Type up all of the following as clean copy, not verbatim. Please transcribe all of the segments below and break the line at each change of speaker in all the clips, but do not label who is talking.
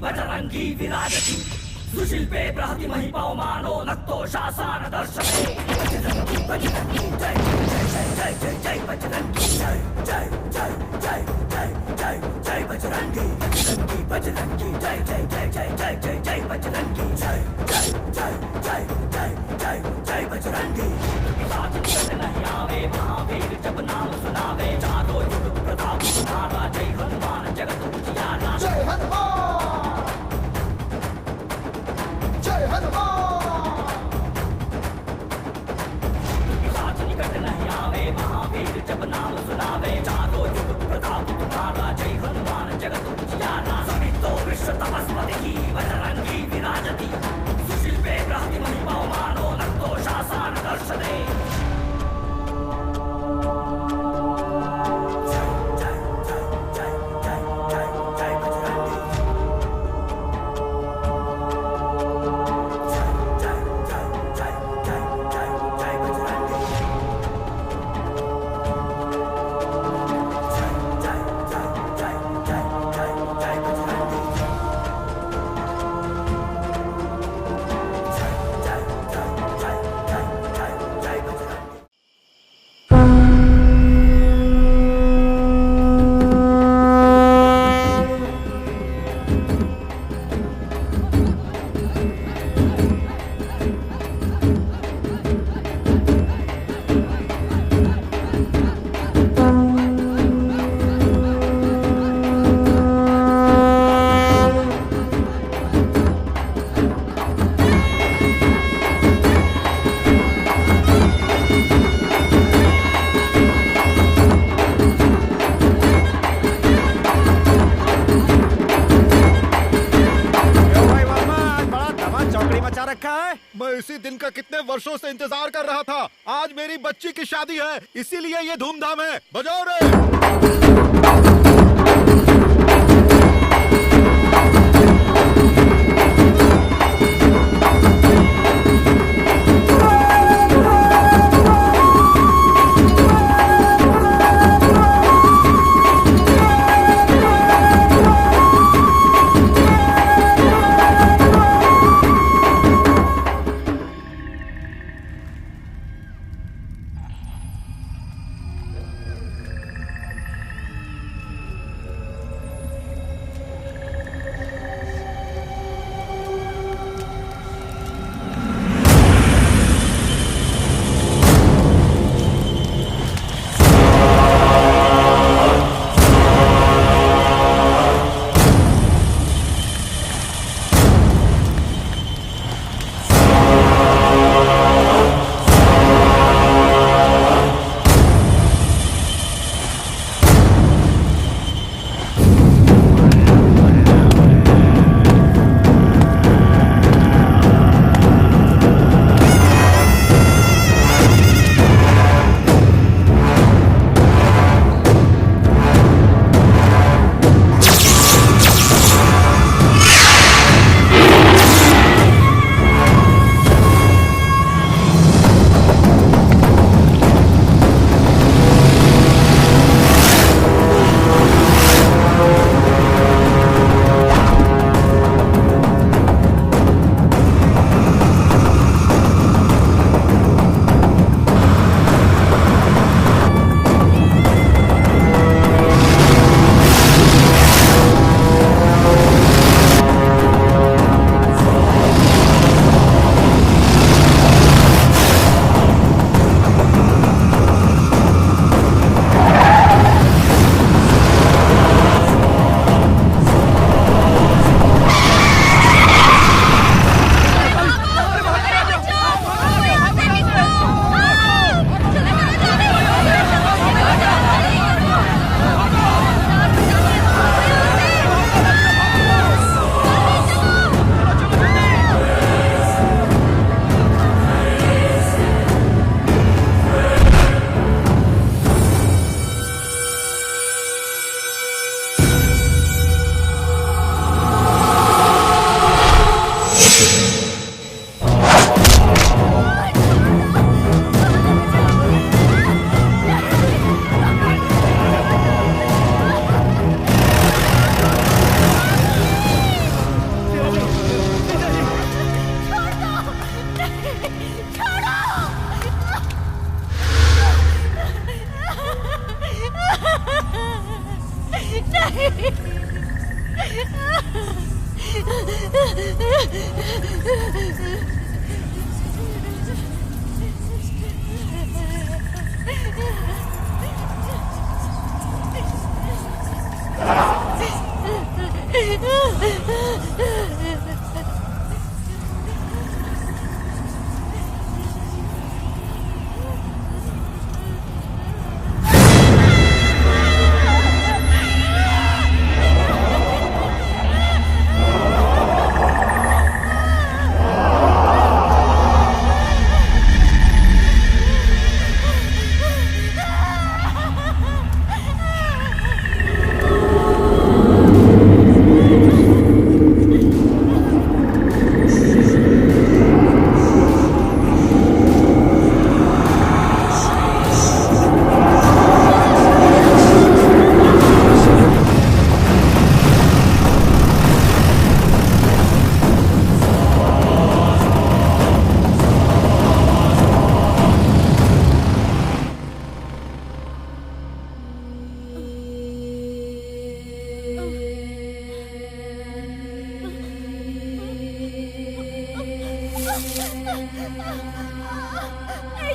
बजरंगी विराजति सुशिल्पे बृहति महिपवमानो नक्तो शासन दर्शने बजरंगी बजरंगी जय जय जय जय जय बजरंगी जय जय जय जय जय जय जय बजरंगी बजरंगी बजरंगी जय जय जय जय जय जय जय बजरंगी जय जय जय जय जय जय जय बजरंगी साथ नहीं आवे महावीर जब नाम सुनावे चारों युग प्रताप तुम्हारा जय हनुमान जगत उजियारा जय हनुमान जय हनुमान साथ निकट नहीं आवे महावीर जब नाम सुनावे चारों युग प्रताप तुम्हारा जय हनुमान जगत उजियारा समितो विश्व तपस्पति बजरंगी विराजति सुशिल्पे बृहति महिपवमानो नक्तो शासन दर्शने
कितने वर्षों से इंतजार कर रहा था। आज मेरी बच्ची की शादी है, इसीलिए ये धूमधाम है। बजाओ रे।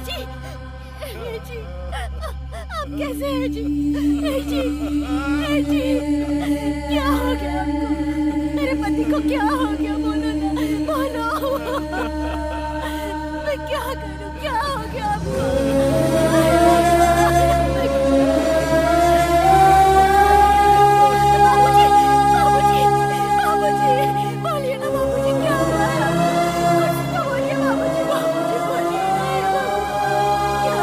जी, जी, आप कैसे हैं जी? जी, जी, क्या हो गया आपको? मेरे पति को क्या हो गया? बोलो ना, बोलो। मैं क्या करूं? क्या हो गया आपको? बाबूजी, बाबूजी, बाबूजी, बोलिए ना बाबूजी, क्या हुआ? कुछ तो बोलिए बाबूजी, बाबूजी बोलिए। क्या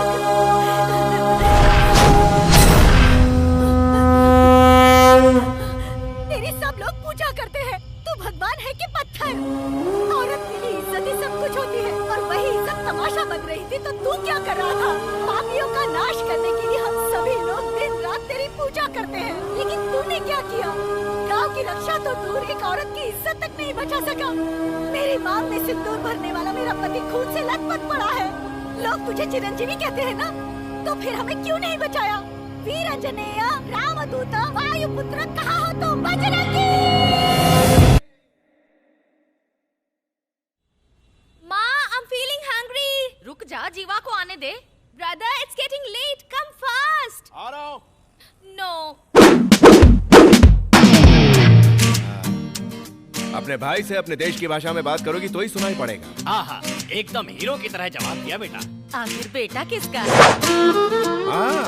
तेरी सब लोग पूजा करते हैं, तू भगवान है कि पत्थर? औरत के लिए इज्जत ही सब कुछ होती है, और वही इज्जत तमाशा बन रही थी तो तू क्या कर रहा था? पापियों का नाश करने के लिए हम सभी लोग दिन रात तेरी पूजा करते हैं, लेकिन तूने क्या किया? गांव की रक्षा तो दूर, एक औरत की इज्जत तक नहीं बचा सका। मेरी मांग में सिंदूर भरने वाला मेरा पति खून से लथपथ पड़ा है। लोग तुझे चिरंजीवी कहते हैं ना, तो फिर हमें क्यों नहीं बचाया? वीर अंजनेय, रामदूत, वायुपुत्र, कहाँ हो तुम? बजरंगी!
माँ, I'm feeling hungry. रुक जा, जीवा को आने दे. Brother, it's getting late. Come fast.
आ रहा हूँ।
No.
अपने भाई से अपने देश की भाषा में बात करोगी तो ही सुनाई पड़ेगा।
आहा, एकदम हीरो की तरह जवाब दिया बेटा।
आखिर बेटा किसका है?
हाँ।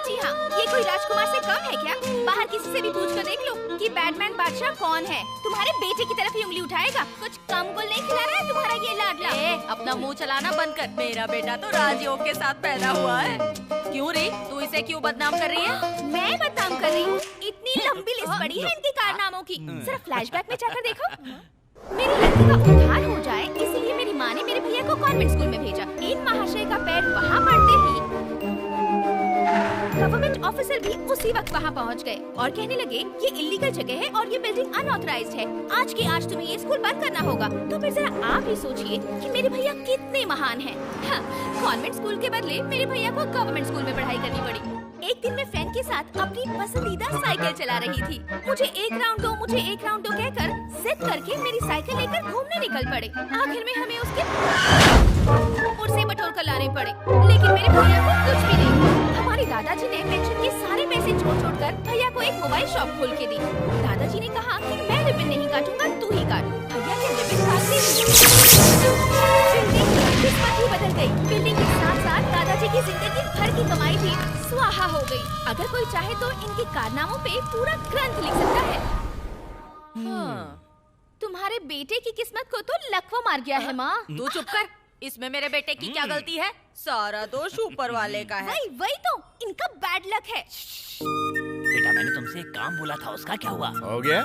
जी हाँ, ये कोई राजकुमार से कम है क्या? बाहर किसी से भी पूछ कर देख लो कि बैटमैन बादशाह कौन है। तुम्हारे बेटे की तरफ ही उंगली उठाएगा। कुछ कम गुल नहीं खिला रहा है तुम्हारा ये लाडला। अपना मुंह चलाना बंद कर। मेरा बेटा तो राजयोग के साथ पैदा हुआ है। क्यों रे, तू इसे क्यों बदनाम कर रही है? मैं बदनाम कर रही हूँ? इतनी लंबी लिस्ट पड़ी है इनके कारनामों की। जरा फ्लैशबैक में जाकर देखो। मेरी लड़की का उद्धार हो जाए, इसीलिए मेरी माँ ने मेरे भैया को कॉन्वेंट स्कूल में भेजा। इन महाशय का पैर वहाँ पड़ते ही गवर्नमेंट ऑफिसर भी उसी वक्त वहाँ पहुँच गए और कहने लगे ये इलीगल जगह है और ये बिल्डिंग अनऑथराइज्ड है। आज के आज तुम्हें ये स्कूल बंद करना होगा। तो फिर जरा आप ही सोचिए कि मेरे भैया कितने महान हैं। हाँ, कॉन्वेंट स्कूल के बदले मेरे भैया को गवर्नमेंट स्कूल में पढ़ाई करनी पड़ी। एक दिन मैं फ्रेंड के साथ अपनी पसंदीदा साइकिल चला रही थी। मुझे एक राउंड दो कहकर जिद करके मेरी साइकिल लेकर घूमने निकल पड़े। आखिर में हमें उसके पुरसे बटोर कर लाने पड़े, लेकिन मेरे भैया को कुछ भी नहीं। हमारे दादाजी ने पेंशन के सारे पैसे छोड़ भैया को एक मोबाइल शॉप खोल के दी। दादाजी ने कहा कि मैं रिबन नहीं काटूंगा, तू ही काट। भैया के रिबन काटते किस्मत ही बदल गई। बिल्डिंग के साथ साथ दादाजी की जिंदगी भर की कमाई भी स्वाहा हो गई। अगर कोई चाहे तो इनके कारनामों पे पूरा ग्रंथ लिख सकता है। तुम्हारे बेटे की किस्मत को तो लकवा मार गया है माँ।
तू चुप कर। इसमें मेरे बेटे की क्या गलती है? सारा दोष ऊपर वाले का है।
वही तो इनका बैड लक है।
बेटा, मैंने तुमसे एक काम बोला था, उसका क्या हुआ?
हो गया?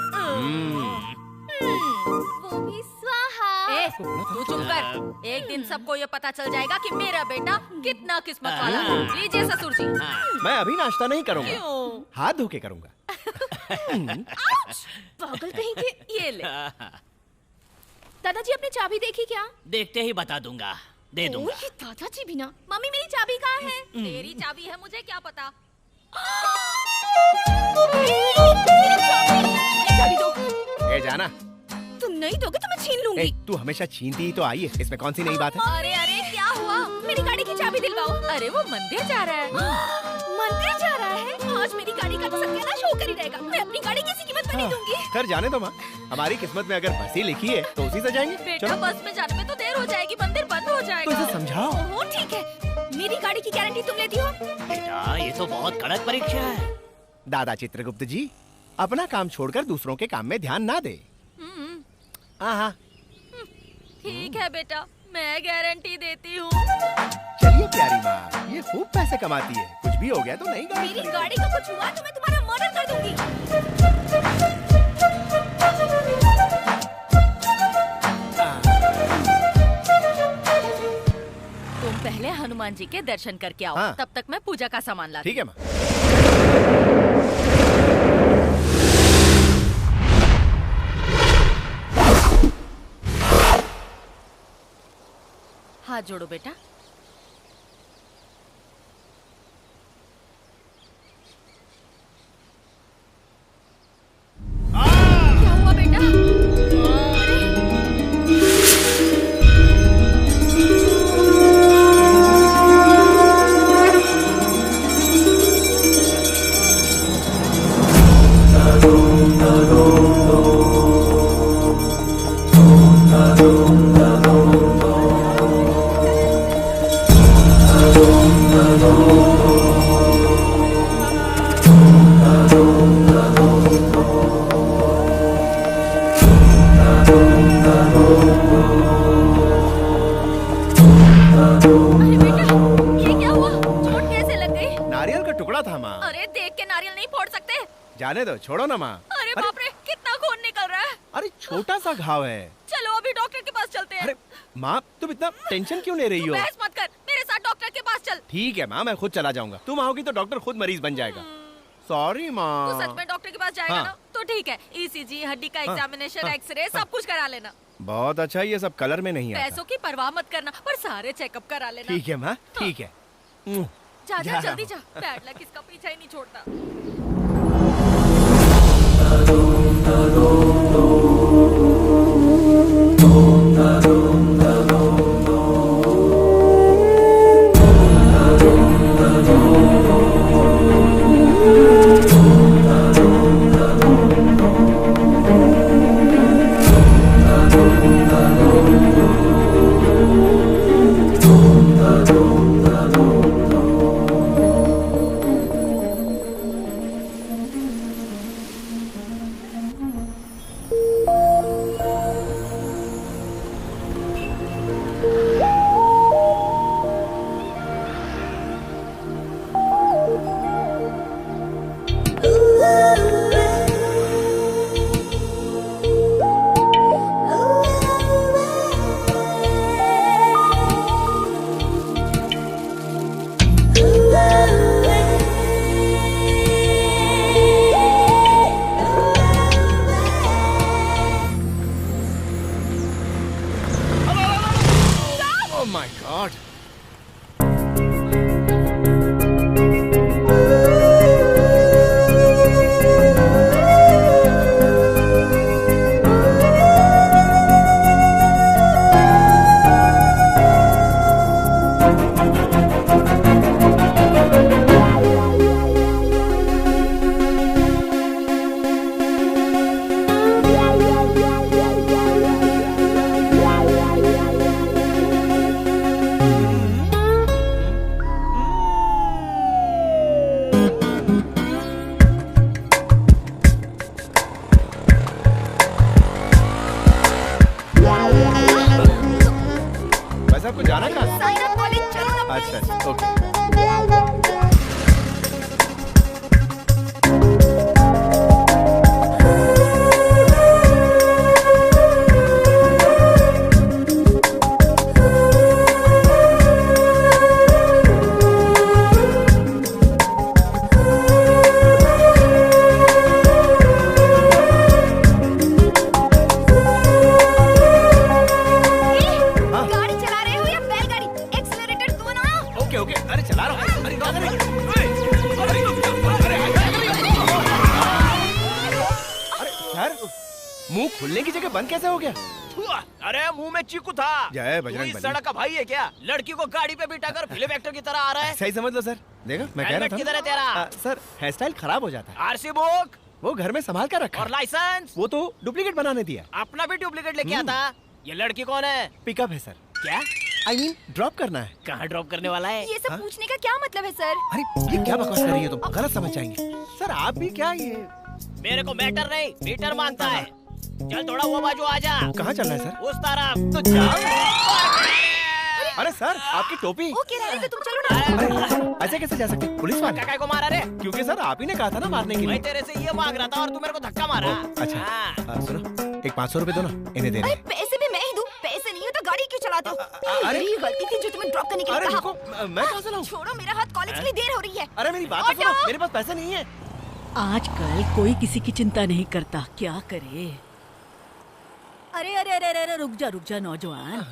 वो भी स्वाहा।
तू चुप कर। एक दिन सबको ये पता चल जाएगा कि मेरा बेटा कितना किस्मत वाला है। लीजिए ससुर जी।
मैं अभी नाश्ता नहीं करूँगा, हाथ धो के करूँगा।
पागल कहीं के। ये ले। दादाजी, अपनी चाबी देखी क्या?
देखते ही बता दूंगा, दे दूंगा।
ये दादाजी भी ना। मम्मी, मेरी चाबी कहाँ है?
तेरी चाबी है, मुझे क्या पता।
चाबी दो।
ए जाना।
तुम नहीं दोगे तो मैं छीन लूंगी।
तू हमेशा छीनती ही तो आई है, इसमें कौन सी नई बात है?
अरे अरे, क्या हुआ?
मेरी गाड़ी की चाबी दिलवाओ।
अरे वो मंदिर जा रहा है।
मंदिर जा रहा है? आज मेरी गाड़ी का तो सत्यानाश होकर ही रहेगा। मैं अपनी गाड़ी किसी कीमत पर नहीं दूंगी।
कर जाने दो माँ, हमारी किस्मत में अगर बस ही लिखी है तो उसी से जाएंगे।
बेटा, बस में जाने में तो देर हो जाएगी, मंदिर बंद हो जाएगा।
तो इसे समझाओ।
ओहो, ठीक है। मेरी गाड़ी की गारंटी तुम लेती हो?
बेटा, ये तो बहुत कड़क परीक्षा है।
दादा चित्रगुप्त जी, अपना काम छोड़कर दूसरों के काम में ध्यान ना दे। हाँ,
ठीक है बेटा, मैं गारंटी देती हूँ।
चलिए प्यारी माँ, ये खूब पैसे कमाती है। कुछ भी हो गया तो नहीं गाड़ी।
मेरी गाड़ी को कुछ हुआ तो मैं तुम्हारा मर्डर कर दूंगी।
तुम पहले हनुमान जी के दर्शन करके आओ।
हाँ।
तब तक मैं पूजा का सामान लाती हूँ।
ठीक है माँ।
हाथ जोड़ो बेटा। क्या हुआ बेटा?
जाने दो, छोड़ो ना माँ।
अरे बाप रे, कितना खून निकल रहा है।
अरे छोटा सा घाव है।
चलो अभी डॉक्टर के पास चलते हैं।
अरे माँ, तुम इतना टेंशन क्यों ले रही हो?
बहस मत कर, मेरे साथ डॉक्टर के पास चल।
ठीक है माँ, मैं खुद चला जाऊंगा। तुम आओगी तो डॉक्टर खुद मरीज बन जाएगा। सॉरी माँ।
तू सच में डॉक्टर के पास जाएगा
हाँ।
ना? तो ठीक है, ECG, हड्डी का एग्जामिनेशन, एक्सरे सब कुछ करा लेना।
बहुत अच्छा, ये सब कलर में नहीं आता।
पैसों की परवाह मत करना, पर सारे चेकअप करा लेना।
ठीक है माँ, ठीक है।
जा
जा।
जल्दी जा, बैड लक इसका पीछा ही नहीं छोड़ता।
Oh my God! वैसे आपको जाना कहाँ?
साइना कॉलेज चलो ना।
अच्छा अच्छा, ओके।
गाड़ी चला रहे हो या बैलगाड़ी? एक्सीलरेटर दो ना।
ओके ओके, अरे चला रहा हूँ। अरे सर, मुंह खुलने की जगह बंद कैसे हो गया?
अरे मुंह में चीकू था।
जय
तू
बजरंग
इस
बली।
सड़क का भाई है क्या? लड़की को गाड़ी पे बिठा कर फिल्म एक्टर की तरह आ रहा है।
सही समझ लो सर। देखो मैं कह रहा
हेलमेट
था
किधर है तेरा?
सर, हेयर स्टाइल खराब हो जाता है।
आरसी बुक
वो घर में संभाल कर रखा
और
है।
लाइसेंस।
वो तो डुप्लीकेट बनाने दिया।
अपना भी डुप्लीकेट लेके आता। ये लड़की कौन है?
पिकअप है सर।
क्या?
I mean, ड्रॉप करना है।
कहाँ ड्रॉप करने वाला है?
ये सब पूछने का क्या मतलब है सर?
अरे ये क्या बकवास कर रही है तुम? गलत समझ जाएंगे। सर आप भी क्या ये?
मेरे को मैटर नहीं, मीटर मांगता है। चल थोड़ा वो बाजू आ जा।
कहाँ चलना है सर?
उस तरफ।
तो जाओ। अरे सर, आपकी टोपी।
ओके रहने दो, तुम चलो ना।
अरे ऐसे कैसे जा सकते? पुलिस वाले?
काका को मारा रे?
क्योंकि सर आप ही ने कहा था ना मारने के
मैं
लिए।
तेरे से ये मांग रहा था और तू मेरे को धक्का मारा।
अच्छा
हाँ।
सुनो, एक 500 रुपए दो ना, इन्हें देने।
अरे पैसे भी मैं ही दूं? पैसे नहीं हो तो गाड़ी क्यों चलाते हो?
अरे
मेरी गलती थी जो तुम्हें ड्रॉप करने के
अरे
लिए
रुको,
कहा।
मैं कहाँ से लाऊं?
छोड़ो मेरा हाथ, कॉलेज के लिए देर हो रही है।
अरे मेरी बात तो सुनो, मेरे पास पैसे नहीं है।
आजकल कोई किसी की चिंता नहीं करता, क्या करे। अरे अरे अरे अरे रुक जा नौजवान।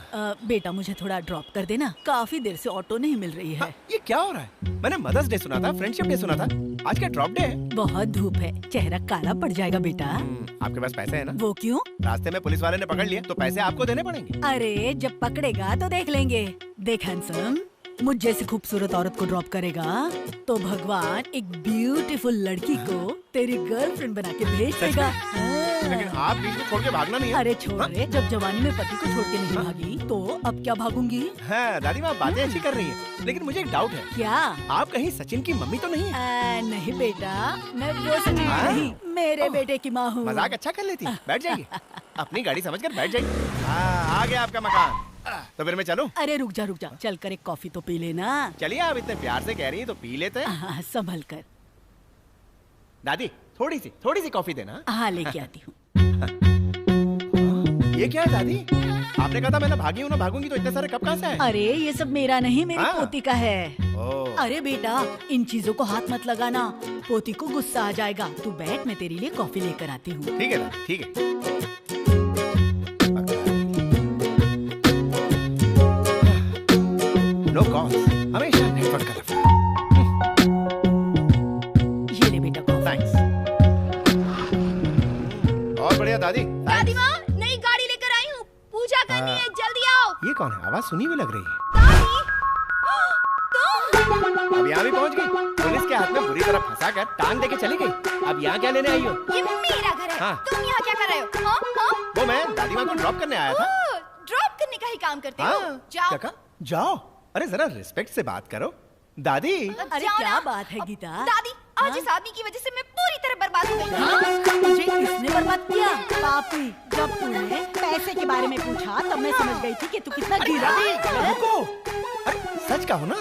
बेटा मुझे थोड़ा ड्रॉप कर देना, काफी देर से ऑटो नहीं मिल रही है।
ये क्या हो रहा है? मैंने मदर्स डे सुना था, फ्रेंडशिप डे सुना था, आज क्या ड्रॉप डे है?
बहुत धूप है, चेहरा काला पड़ जाएगा बेटा।
आपके पास पैसे है ना?
वो क्यों?
रास्ते में पुलिस वाले ने पकड़ लिया तो पैसे आपको देने पड़ेंगे।
अरे जब पकड़ेगा तो देख लेंगे। देख हैंडसम, मुझ जैसी खूबसूरत औरत को ड्रॉप करेगा तो भगवान एक ब्यूटीफुल लड़की को तेरी गर्लफ्रेंड बना के भेज देगा।
लेकिन आप बीच में छोड़ के भागना नहीं है।
अरे छोड़ रे, जब जवानी में पति को छोड़ के नहीं भागी तो अब क्या भागूंगी?
हाँ, दादी माँ बातें अच्छी कर रही हैं, लेकिन मुझे एक डाउट है।
क्या?
आप कहीं सचिन की मम्मी तो नहीं है?
नहीं बेटा, मैं वो सचिन नहीं, मेरे बेटे की माँ हूँ।
मजाक अच्छा कर लेती है। बैठ जाइए, अपनी गाड़ी समझकर बैठ जाइए। आ गया आपका मकान। तो फिर मैं चलूं?
अरे रुक जा, चल कर एक कॉफी तो पी लेना।
चलिए, आप इतने प्यार से कह रही हैं तो पी लेते हैं।
संभल कर।
दादी थोड़ी सी कॉफी देना।
हाँ लेके आती हूँ।
ये क्या है दादी? आपने कहा था मैं ना भागी हूँ ना भागूंगी, तो इतने सारे कप कहाँ से आए?
अरे ये सब मेरा नहीं, मेरी
हाँ।
पोती का है।
ओह।
अरे बेटा, इन चीजों को हाथ मत लगाना, पोती को गुस्सा आ जाएगा। तू बैठ, मैं तेरे लिए कॉफी लेकर आती हूँ।
ठीक है दादी, ठीक है। नो कॉल्स, हमेशा नेटवर्क का लफड़ा।
ये ले बेटा कॉफी।
थैंक्स। और बढ़िया दादी।
दादी माँ, नई गाड़ी लेकर आई हूँ, पूजा करनी है, जल्दी आओ।
ये कौन है? आवाज सुनी हुई लग रही है।
दादी, तुम?
अब यहाँ भी पहुँच गई। पुलिस के हाथ में बुरी तरह फंसा कर टांग देके चली गई। अब यहाँ क्या लेने आई हो?
ये मेरा घर है।
हाँ।
तुम यहाँ क्या कर रहे हो? हाँ, हाँ?
वो मैं दादी माँ को ड्रॉप करने आया था।
ड्रॉप करने का ही काम करते हो?
हाँ।
जाओ।
क्या कहा? जाओ। अरे जरा रिस्पेक्ट से बात करो दादी।
अरे
जाओ
क्या
ना।
बात है गीता?
दादी, आज
हाँ?
इस आदमी की वजह से मैं पूरी तरह बर्बाद हो गई।
हाँ? मुझे किसने बर्बाद किया? पापी, जब तूने पैसे के बारे में पूछा तब मैं समझ गई थी कि तू कितना गिरा है।
रुको। अरे सच कहो ना।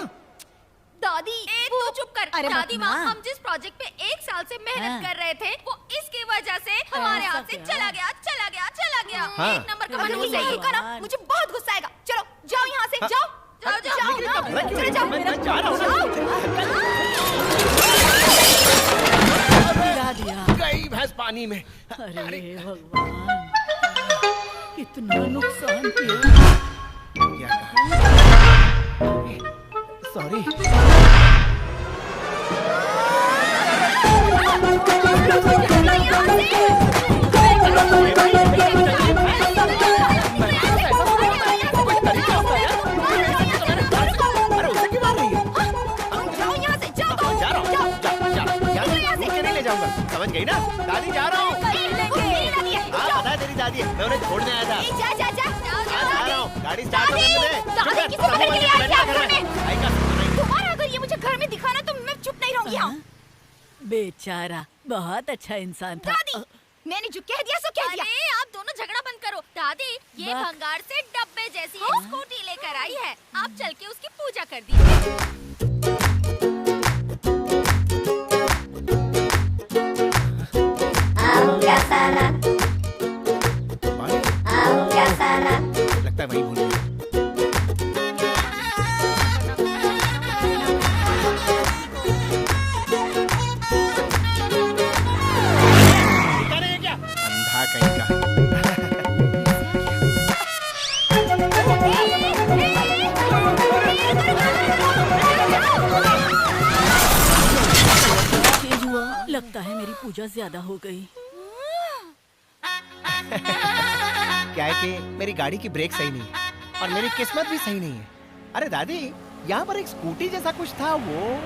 दादी,
तू चुप कर।
अरे
दादी
मत
माँ,
ना।
हम जिस प्रोजेक्ट पे 1 साल से मेहनत
हाँ।
कर रहे थे, वो इसकी वजह से हमारे
ऐसा
हाथ से
क्या?
चला गया।
हाँ।
1 नंबर का
अरे
मनहूस
नहीं
है ये।
होगा ना, मुझे बहुत गुस्सा आएगा। चलो जाओ यहाँ से,
हाँ।
जाओ जाओ
लेकिन
जाओ
इतना बुरा क्यों
चलो
है?
जाओ।
मैं जा रहा हूँ ना।
गिरा दिया।
गई भैंस पानी में।
अरे भगवान, कितना नुकसान किया।
क्या कहा? सॉरी। अरे उसे क्यों मार रही है?
जाओ यहाँ से, जाओ तो।
जा रहा हूँ। जा रहा हूँ। यहाँ रुक के नहीं ले जाऊंगा। समझ गई ना? दादी जा रहा हूँ। हाँ पता है तेरी दादी है। मैं उन्हें छोड़ने आया था।
जा
जा रहा हूँ। गाड़ी स्टार्ट
दादी,
करने दे।
दादी
चुप
किसे
कर,
पकड़ के ले आई क्या
घर
घर
में?
में?
आई का सुना नहीं।
तुम्हारा अगर ये मुझे घर में दिखा ना तो मैं चुप नहीं रहूंगी। यहाँ
बेचारा, बहुत अच्छा इंसान था।
दादी, मैंने जो कह दिया सो कह दिया।
अरे आप दोनों झगड़ा बंद करो। दादी, ये
बक।
भंगार से डब्बे जैसी एक स्कूटी लेकर आई है। आप चल के उसकी पूजा कर दीजिए।
लगता है वही भूल गई। दिखा नहीं है क्या? अंधा कहीं का।
तेज हुआ, लगता है मेरी पूजा ज्यादा हो गई।
क्या है कि मेरी गाड़ी की ब्रेक सही नहीं है और मेरी किस्मत भी सही नहीं है। अरे दादी, यहाँ पर एक स्कूटी जैसा कुछ था वो।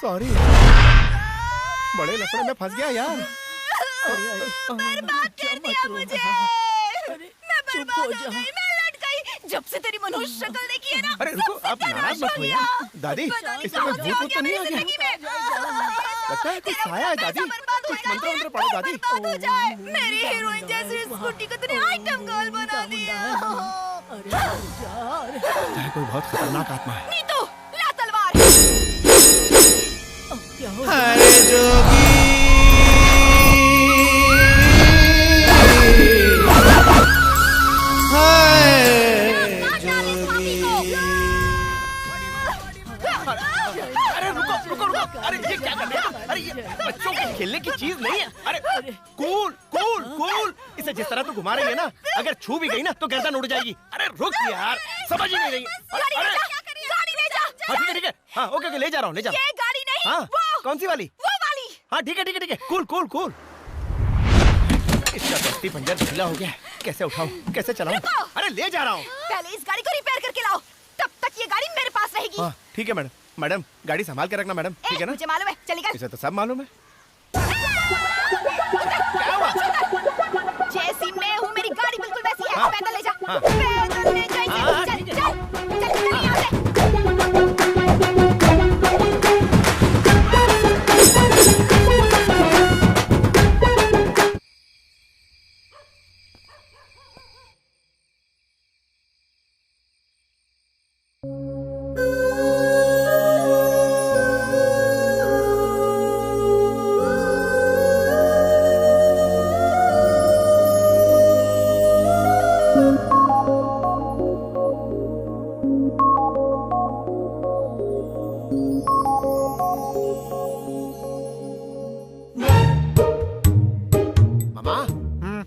सॉरी, बड़े लफड़े में फंस गया यार।
बर्बाद कर दिया मुझे। मैं
चुप हो
बर्बाद हो
जा।
गई, मैं लट गई। जब से तेरी मनुष्य शक्ल देखी है ना,
अरे रुको,
सबसे
आप नाराज
तमाशा
मत हो
हो
यार।
गया।
दादी,
पता नहीं
इसमें
क्या
भूत
हो
वूत तो नहीं आ
मेरी
गया?
जिंदगी में।
लगता है कुछ
तेरा
आया है
पैसा
दादी।
बर्बाद हो
कुछ
जाए,
मंत्र वंत्र
तेरा
पढ़ो
पैसा
दादी।
बर्बाद हो जाए। मेरी हीरोइन जैसी स्कूटी को तूने आइटम गर्ल बना दिया।
अरे जा,
लगता है कोई बहुत खतरनाक आत्मा है।
नीतू, ला तलवार।
अब क्या हो?
अरे जोगी अरे रुको रुको रुको। अरे ये क्या कर रहे हो? अरे ये बच्चों के खेलने की चीज नहीं है। अरे कूल कूल कूल। इसे जिस तरह तू घुमा रही है ना, अगर छू भी गई ना तो गर्दन उड़ जाएगी। अरे रुक यार, समझ ही नहीं रही।
गाड़ी ले जा, गाड़ी ले जा।
हाँ ठीक है ठीक है। हाँ ओके ओके, ले जा रहा हूँ ले जा रहा
ये गाड़ी नहीं,
हूँ। हाँ
वो
कौन सी वाली?
वो वाली।
हाँ ठीक है ठीक है ठीक है। Cool cool cool. इसका दस्ती पंजर ढीला हो गया है। कैसे उठाऊं, कैसे चलाऊं?
रुको।
अरे ले जा रहा हूँ।
पहले इस गाड़ी को रिपेयर करके लाओ, तब तक ये गाड़ी मेरे पास रहेगी।
हाँ ठीक है मैडम। मैडम गाड़ी संभाल के रखना मैडम, ठीक है ना?
मुझे मालूम है, चली गई।
इसे तो सब मालूम है।
क्या हुआ? जैसी मैं हूँ मेरी गाड़ी बिल्कुल वैसी है।
हाँ।
पैदल ले जा,
हाँ।
पैदल ले जा।
हाँ,
चल
ठीक
चल
है।
चल चल यहाँ से।
मामा,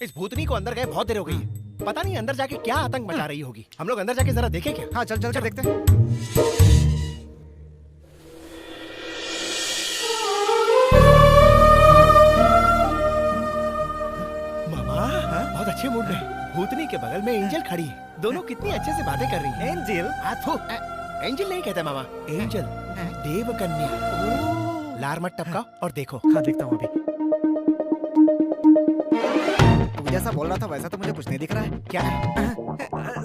इस भूतनी को अंदर गए बहुत देर हो गई है। पता नहीं अंदर जाके क्या आतंक मचा रही होगी। हम लोग अंदर जाके जरा देखें क्या?
हाँ चल के देखते हैं।
मामा, बहुत अच्छे मूड में। भूतनी के बगल में एंजल खड़ी है। दोनों कितनी अच्छे से बातें कर रही हैं।
एंजल?
एंजल नहीं कहते मामा, एंजल, देव कन्या। लार मत टपका और देखो।
हाँ देखता हूँ अभी। तू जैसा बोल रहा था वैसा तो मुझे कुछ नहीं दिख रहा है।
क्या?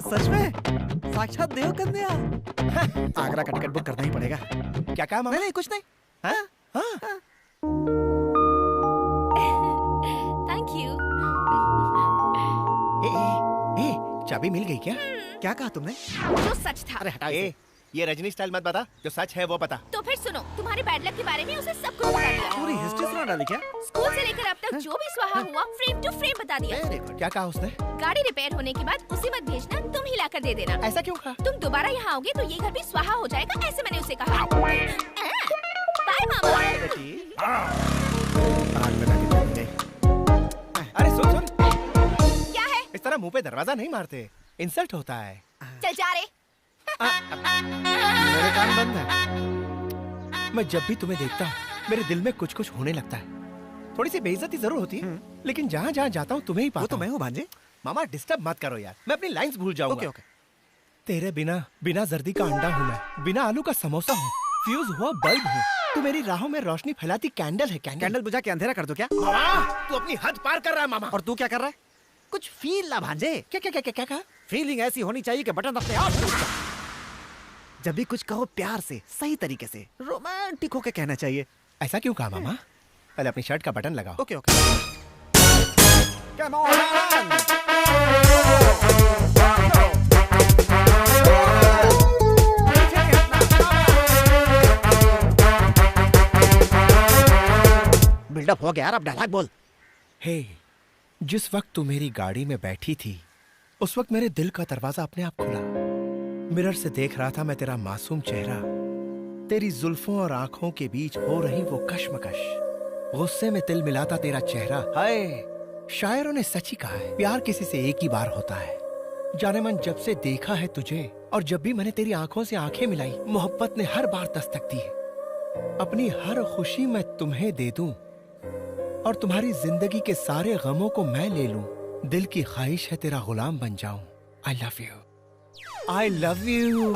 सच में साक्षात देव कन्या। आगरा का टिकट बुक करना ही पड़ेगा।
क्या कहा मामा?
नहीं कुछ नहीं।
हाँ? हाँ?
Thank you.
चाबी मिल गई क्या?
क्या कहा तुमने?
जो सच था।
अरे हटा इसे।
ये रजनी स्टाइल मत बता, जो सच है वो बता।
तो फिर सुनो, तुम्हारे बैड लक के बारे में उसे सब कुछ बता दिया।
पूरी हिस्ट्री सुना डाली क्या?
स्कूल से लेकर अब तक जो भी स्वाहा हुआ फ्रेम टू फ्रेम बता दिया।
क्या कहा उसने?
गाड़ी रिपेयर होने के बाद उसे मत भेजना, तुम ही लाकर दे देना।
ऐसा क्यों कहा?
तुम दोबारा यहाँ आओगे तो ये घर भी स्वाहा हो जाएगा, ऐसे मैंने उसे कहा। बाय मामा।
अरे सुन।
क्या है?
इस तरह मुंह पे दरवाजा नहीं मारते, इंसल्ट होता है।
चल जा रे।
मेरे कान बंद है। मैं जब भी तुम्हें देखता हूँ मेरे दिल में कुछ कुछ होने लगता है। थोड़ी सी बेइज्जती जरूर होती है, लेकिन जहाँ जहाँ जाता हूँ तुम्हें ही पाता हूँ।
वो तो मैं हूँ भांजे।
मामा डिस्टर्ब मत करो यार, मैं अपनी लाइंस भूल जाऊंगा।
Okay okay.
तेरे बिना जर्दी का अंडा हूँ मैं, बिना आलू का समोसा हूँ, फ्यूज हुआ बल्ब हूँ। तू मेरी राहों में रोशनी फैलाती कैंडल है।
कैंडल बुझा के अंधेरा कर दो क्या?
मामा तू अपनी हद पार कर रहा है मामा।
और तू क्या कर रहा है? कुछ फील ला भांजे।
क्या कहा?
फीलिंग ऐसी होनी चाहिए कि बटन अपने आप टूट जाए। जब भी कुछ कहो प्यार से, सही तरीके से, रोमांटिक होके कहना चाहिए।
ऐसा क्यों कहा मामा? पहले अपनी शर्ट का बटन लगाओ।
Okay okay. Come on. Buildup हो गया यार, अब डायलॉग बोल।
हे, जिस वक्त तू मेरी गाड़ी में बैठी थी उस वक्त मेरे दिल का दरवाजा अपने आप खुला। मिरर से देख रहा था मैं तेरा मासूम चेहरा, तेरी जुल्फों और आंखों के बीच हो रही वो कश्मकश। गुस्से में तिल मिलाता तेरा चेहरा। हाय, शायरों ने सच ही कहा है, प्यार किसी से एक ही बार होता है। जाने मन जब से देखा है तुझे और जब भी मैंने तेरी आंखों से आंखें मिलाई, मोहब्बत ने हर बार दस्तक दी है। अपनी हर खुशी मैं तुम्हें दे दूं और तुम्हारी जिंदगी के सारे गमों को मैं ले लूं। दिल की ख्वाहिश है तेरा गुलाम बन जाऊं। I love you, I love you.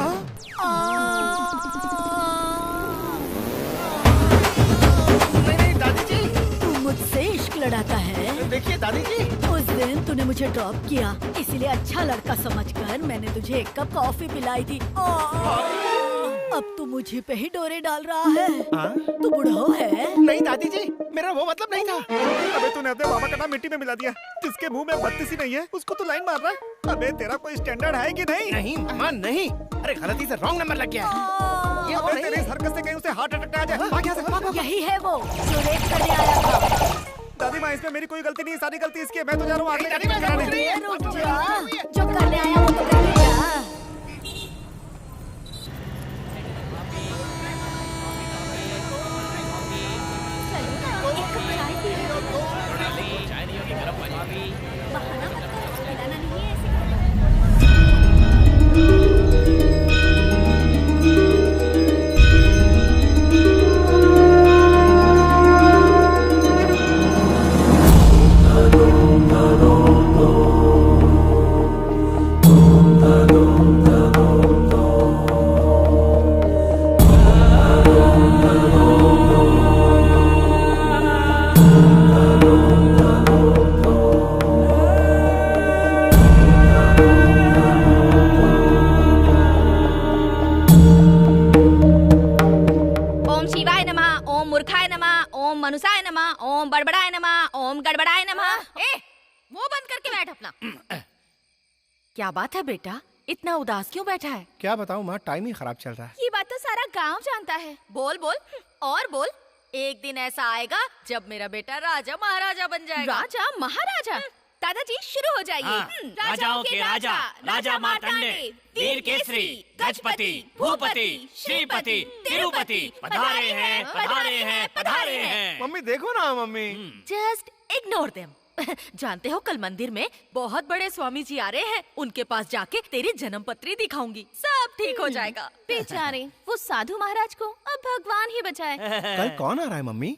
नहीं दादी जी,
तू मुझसे इश्क लड़ाता है।
देखिए दादी जी,
उस दिन तूने मुझे ड्रॉप किया, इसीलिए अच्छा लड़का समझकर मैंने तुझे एक कप कॉफी पिलाई थी। अब तू मुझे पे ही डोरे डाल रहा है। तू बुढ़ऊ है।
नहीं दादी जी, मेरा वो मतलब नहीं था।
अबे तूने अपने बाबा का नाम मिट्टी में मिला दिया। जिसके मुंह में बत्तीस ही नहीं है उसको तू लाइन मार रहा है। अबे तेरा कोई स्टैंडर्ड है कि नहीं?
नहीं मामा नहीं, अरे गलती से रॉन्ग नंबर लग गया है।
ये और तेरी इस हरकत से कहीं उसे हार्ट अटैक आ जाए। भाग यहाँ से, भाग।
यही है वो जो रेप करने आया था।
दादी माँ, इसमें मेरी कोई गलती नहीं, सारी गलती इसकी है। मैं तो जा रहा हूँ आगे।
दादी माँ,
रुक जा, जो करने आया वो तो करके जा। बहाना मत कर, पिलाना नहीं है ऐसे।
मनुषाय नमः, ओम बड़बड़ाय नमः, ओम गड़बड़ाय नमः।
वो बंद करके बैठ अपना। क्या बात है बेटा, इतना उदास क्यों बैठा है?
क्या बताऊं माँ, टाइम ही खराब चल रहा है।
ये बात तो सारा गांव जानता है।
बोल बोल और बोल। एक दिन ऐसा आएगा जब मेरा बेटा राजा महाराजा बन जाएगा।
राजा महाराजा? दादाजी शुरू हो जाइए।
हाँ, राजाओं के राजा, राजा मार्तंडे, वीर केसरी, गजपति, भूपति, श्रीपति, तिरुपति पधारे हैं, पधारे हैं, पधारे हैं।
मम्मी देखो ना मम्मी।
Just ignore them. जानते हो कल मंदिर में बहुत बड़े स्वामी जी आ रहे हैं, उनके पास जाके तेरी जन्म पत्री दिखाऊंगी, सब ठीक हो जाएगा।
बेचारे वो साधु महाराज को अब भगवान ही बचाए।
कल कौन आ रहा है मम्मी?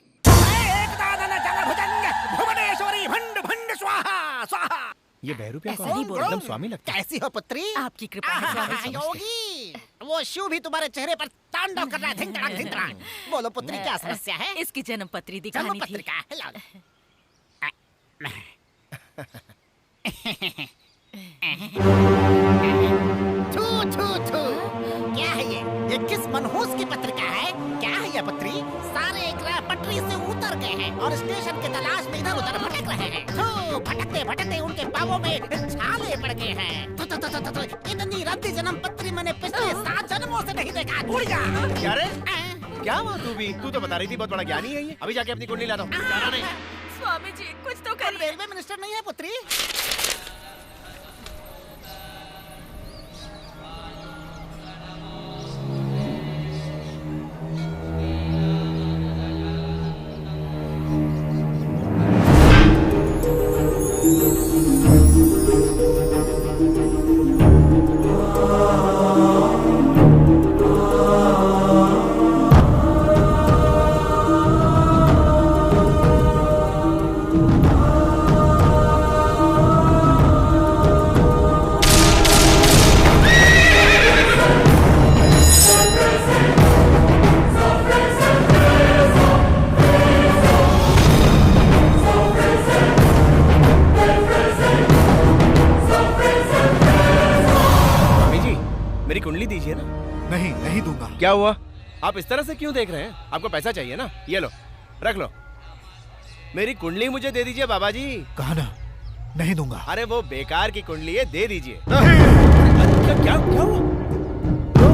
भुवनेश्वरी भंड भंड स्वाहा स्वाहा।
ये बहरू पे
ऐसा नहीं बोलो।
एकदम स्वामी लगता है।
कैसी हो पुत्री?
आपकी कृपा है स्वामी जी।
योगी, वो शिव भी तुम्हारे चेहरे पर तांडव कर रहा है। धिंग धिंग। बोलो पुत्री, क्या समस्या है?
इसकी जन्म पत्री दिखानी
जन्म
थी।
पत्रिका थू थू थू। क्या है ये किस मनहूस की पत्रिका है? क्या है ये पत्री? सारे ग्रह पटरी से उतर गए हैं और स्टेशन की तलाश में इधर उधर भटक रहे हैं। थू, भटकते भटकते उनके पावों में छाले पड़ गए हैं। थू, थू, थू, थू, थू, इतनी रद्दी जन्म पत्री मैंने पिछले 7 जन्मों से नहीं देखा। उड़ जा।
क्या रे? क्या हुआ तू भी? तू तो बता रही थी बहुत बड़ा ज्ञानी है ये। अभी जाके अपनी कुंडली ला दो। जाना नहीं।
स्वामी जी कुछ तो करिए।
रेलवे मिनिस्टर नहीं है पुत्री?
कुंडली दीजिए ना।
नहीं, नहीं दूंगा।
क्या हुआ? आप इस तरह से क्यों देख रहे हैं? आपको पैसा चाहिए ना? ये लो, रख लो। मेरी कुंडली मुझे दे दीजिए बाबा जी।
कहा ना, नहीं दूंगा।
अरे वो बेकार की कुंडली है, दे दीजिए।
नहीं।
क्या हुआ? तो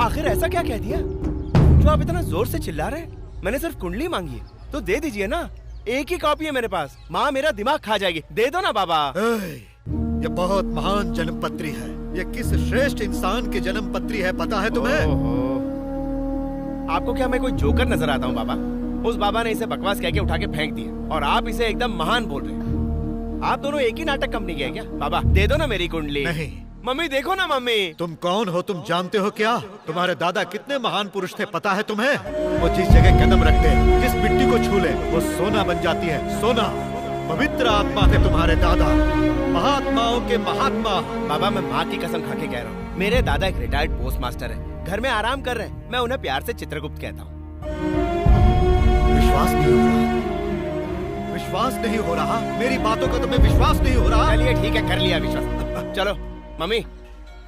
आखिर ऐसा क्या कह दिया जो आप इतना जोर से चिल्ला रहे हैं? मैंने सिर्फ कुंडली मांगी है तो दे दीजिए ना। एक ही कॉपी है मेरे पास। माँ मेरा दिमाग खा जाएगी। दे दो ना बाबा।
ये बहुत महान जन्म पत्री है। ये किस श्रेष्ठ इंसान की जन्म पत्री है पता है तुम्हें?
आपको क्या मैं कोई जोकर नजर आता हूँ बाबा? उस बाबा ने इसे बकवास कह के उठा के फेंक दिया और आप इसे एकदम महान बोल रहे हैं। आप दोनों एक ही नाटक कंपनी के हैं क्या? बाबा दे दो ना मेरी कुंडली।
नहीं।
मम्मी देखो ना मम्मी।
तुम कौन हो? तुम जानते हो क्या तुम्हारे दादा कितने महान पुरुष थे पता है तुम्हें? वो जिस जगह कदम रखते, जिस मिट्टी को छू ले वो सोना बन जाती है। सोना। पवित्र आत्मा थे तुम्हारे दादा, महात्माओं के महात्मा।
बाबा मैं माँ की कसम खा के कह रहा हूँ, मेरे दादा एक रिटायर्ड पोस्ट मास्टर है, घर में आराम कर रहे हैं। मैं उन्हें प्यार से चित्रगुप्त कहता हूँ।
विश्वास नहीं हो रहा? विश्वास नहीं हो रहा? मेरी बातों का तुम्हें विश्वास नहीं हो रहा?
चलिए ठीक है, कर लिया विश्वास। चलो मम्मी।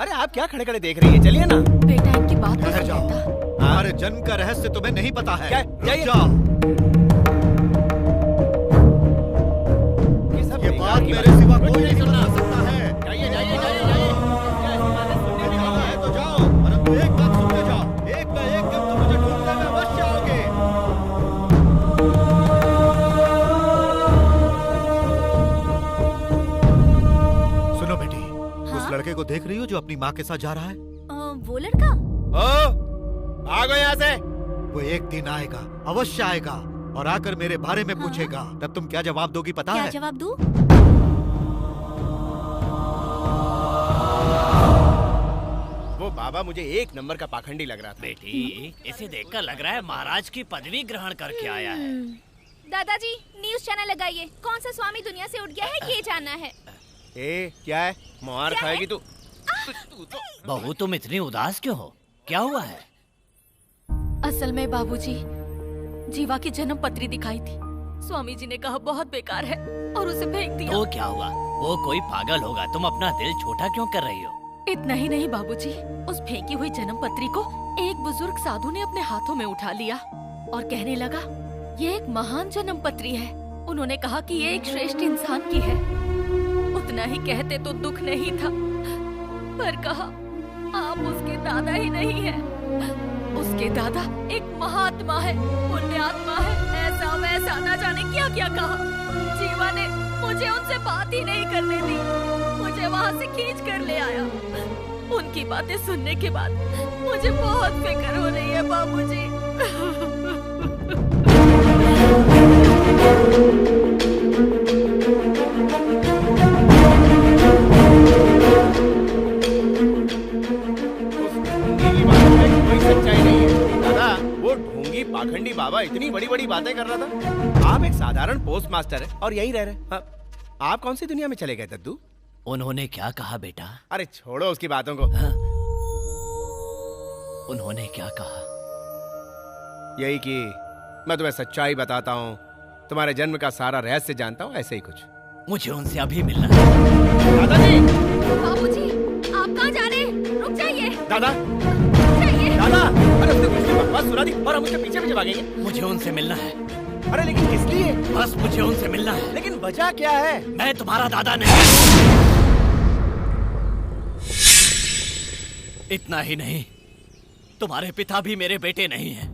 अरे आप क्या खड़े खड़े देख रही है? चलिए ना।
बेटा इनकी बात नहीं
ठहर जाओ।
सुनता।
हमारे जन्म का रहस्य तुम्हें नहीं पता है।
क्या?
रुक जाओ। ये बात मेरे सिवा कोई नहीं समझ सकता है।
जाइए जाइए जाइए जाइए।
जाना है तो जाओ, परंतु एक बात सुनते जाओ, एक न एक दिन तुम मुझे ढूंढने में अवश्य आओगे। सुनो बेटी, उस लड़के को देख रही हो जो अपनी माँ के साथ जा रहा है?
वो लड़का?
भागो यहाँ से।
वो एक दिन आएगा, अवश्य आएगा और आकर मेरे बारे में पूछेगा। तब तुम क्या जवाब दोगी पता है?
क्या जवाब दूं?
वो बाबा मुझे एक नंबर का पाखंडी लग रहा था।
बेटी इसे देखकर लग रहा है महाराज की पदवी ग्रहण करके आया है।
दादाजी न्यूज चैनल लगाइए, कौन सा स्वामी दुनिया से उठ गया है ये जानना है।
ए क्या है? मार खाएगी तू।
बहू तुम इतनी उदास क्यों हो? क्या हुआ है?
असल में बाबूजी, जीवा की जन्म पत्री दिखाई थी। स्वामी जी ने कहा बहुत बेकार है और उसे फेंक दिया।
तो क्या हुआ? वो कोई पागल होगा, तुम अपना दिल छोटा क्यों कर रही हो?
इतना ही नहीं बाबूजी, उस फेंकी हुई जन्म पत्री को एक बुजुर्ग साधु ने अपने हाथों में उठा लिया और कहने लगा ये एक महान जन्म पत्री है। उन्होंने कहा कि ये एक श्रेष्ठ इंसान की है। उतना ही कहते तो दुख नहीं था, पर कहा आप उसके दादा ही नहीं है। उसके दादा एक महात्मा है, पुण्यात्मा है, ऐसा वैसा न जाने क्या क्या कहा। जीवा ने मुझे उनसे मुझसे बात ही नहीं करने दी। मुझे वहाँ से खींच कर ले आया। उनकी बातें सुनने के बाद मुझे बहुत फिक्र हो रही है बाबूजी।
कोई सच्चाई नहीं है दादा। वो ढोंगी पाखंडी बाबा इतनी बड़ी बड़ी बातें कर रहा था। आप एक साधारण पोस्ट मास्टर है और यहीं रह रहे। हाँ, आप कौन सी दुनिया में चले गए दद्दू?
उन्होंने क्या कहा बेटा?
अरे छोड़ो उसकी बातों को।
हाँ? उन्होंने क्या कहा?
यही कि मैं तुम्हें सच्चाई बताता हूँ, तुम्हारे जन्म का सारा रहस्य जानता हूँ, ऐसे ही कुछ।
मुझे उनसे अभी मिलना है।
दादाजी!
बाबूजी, आप कहाँ जा रहे हैं? रुक जाइए।
दादा!
जाइए।
दादा! अरे उसने कुछ बकवास सुना दी और हम उसके पीछे पीछे भागेंगे।
मुझे उनसे मिलना है।
अरे लेकिन किस लिए?
बस मुझे उनसे मिलना है।
लेकिन वजह क्या है?
मैं तुम्हारा दादा नहीं। इतना ही नहीं, तुम्हारे पिता भी मेरे बेटे नहीं हैं।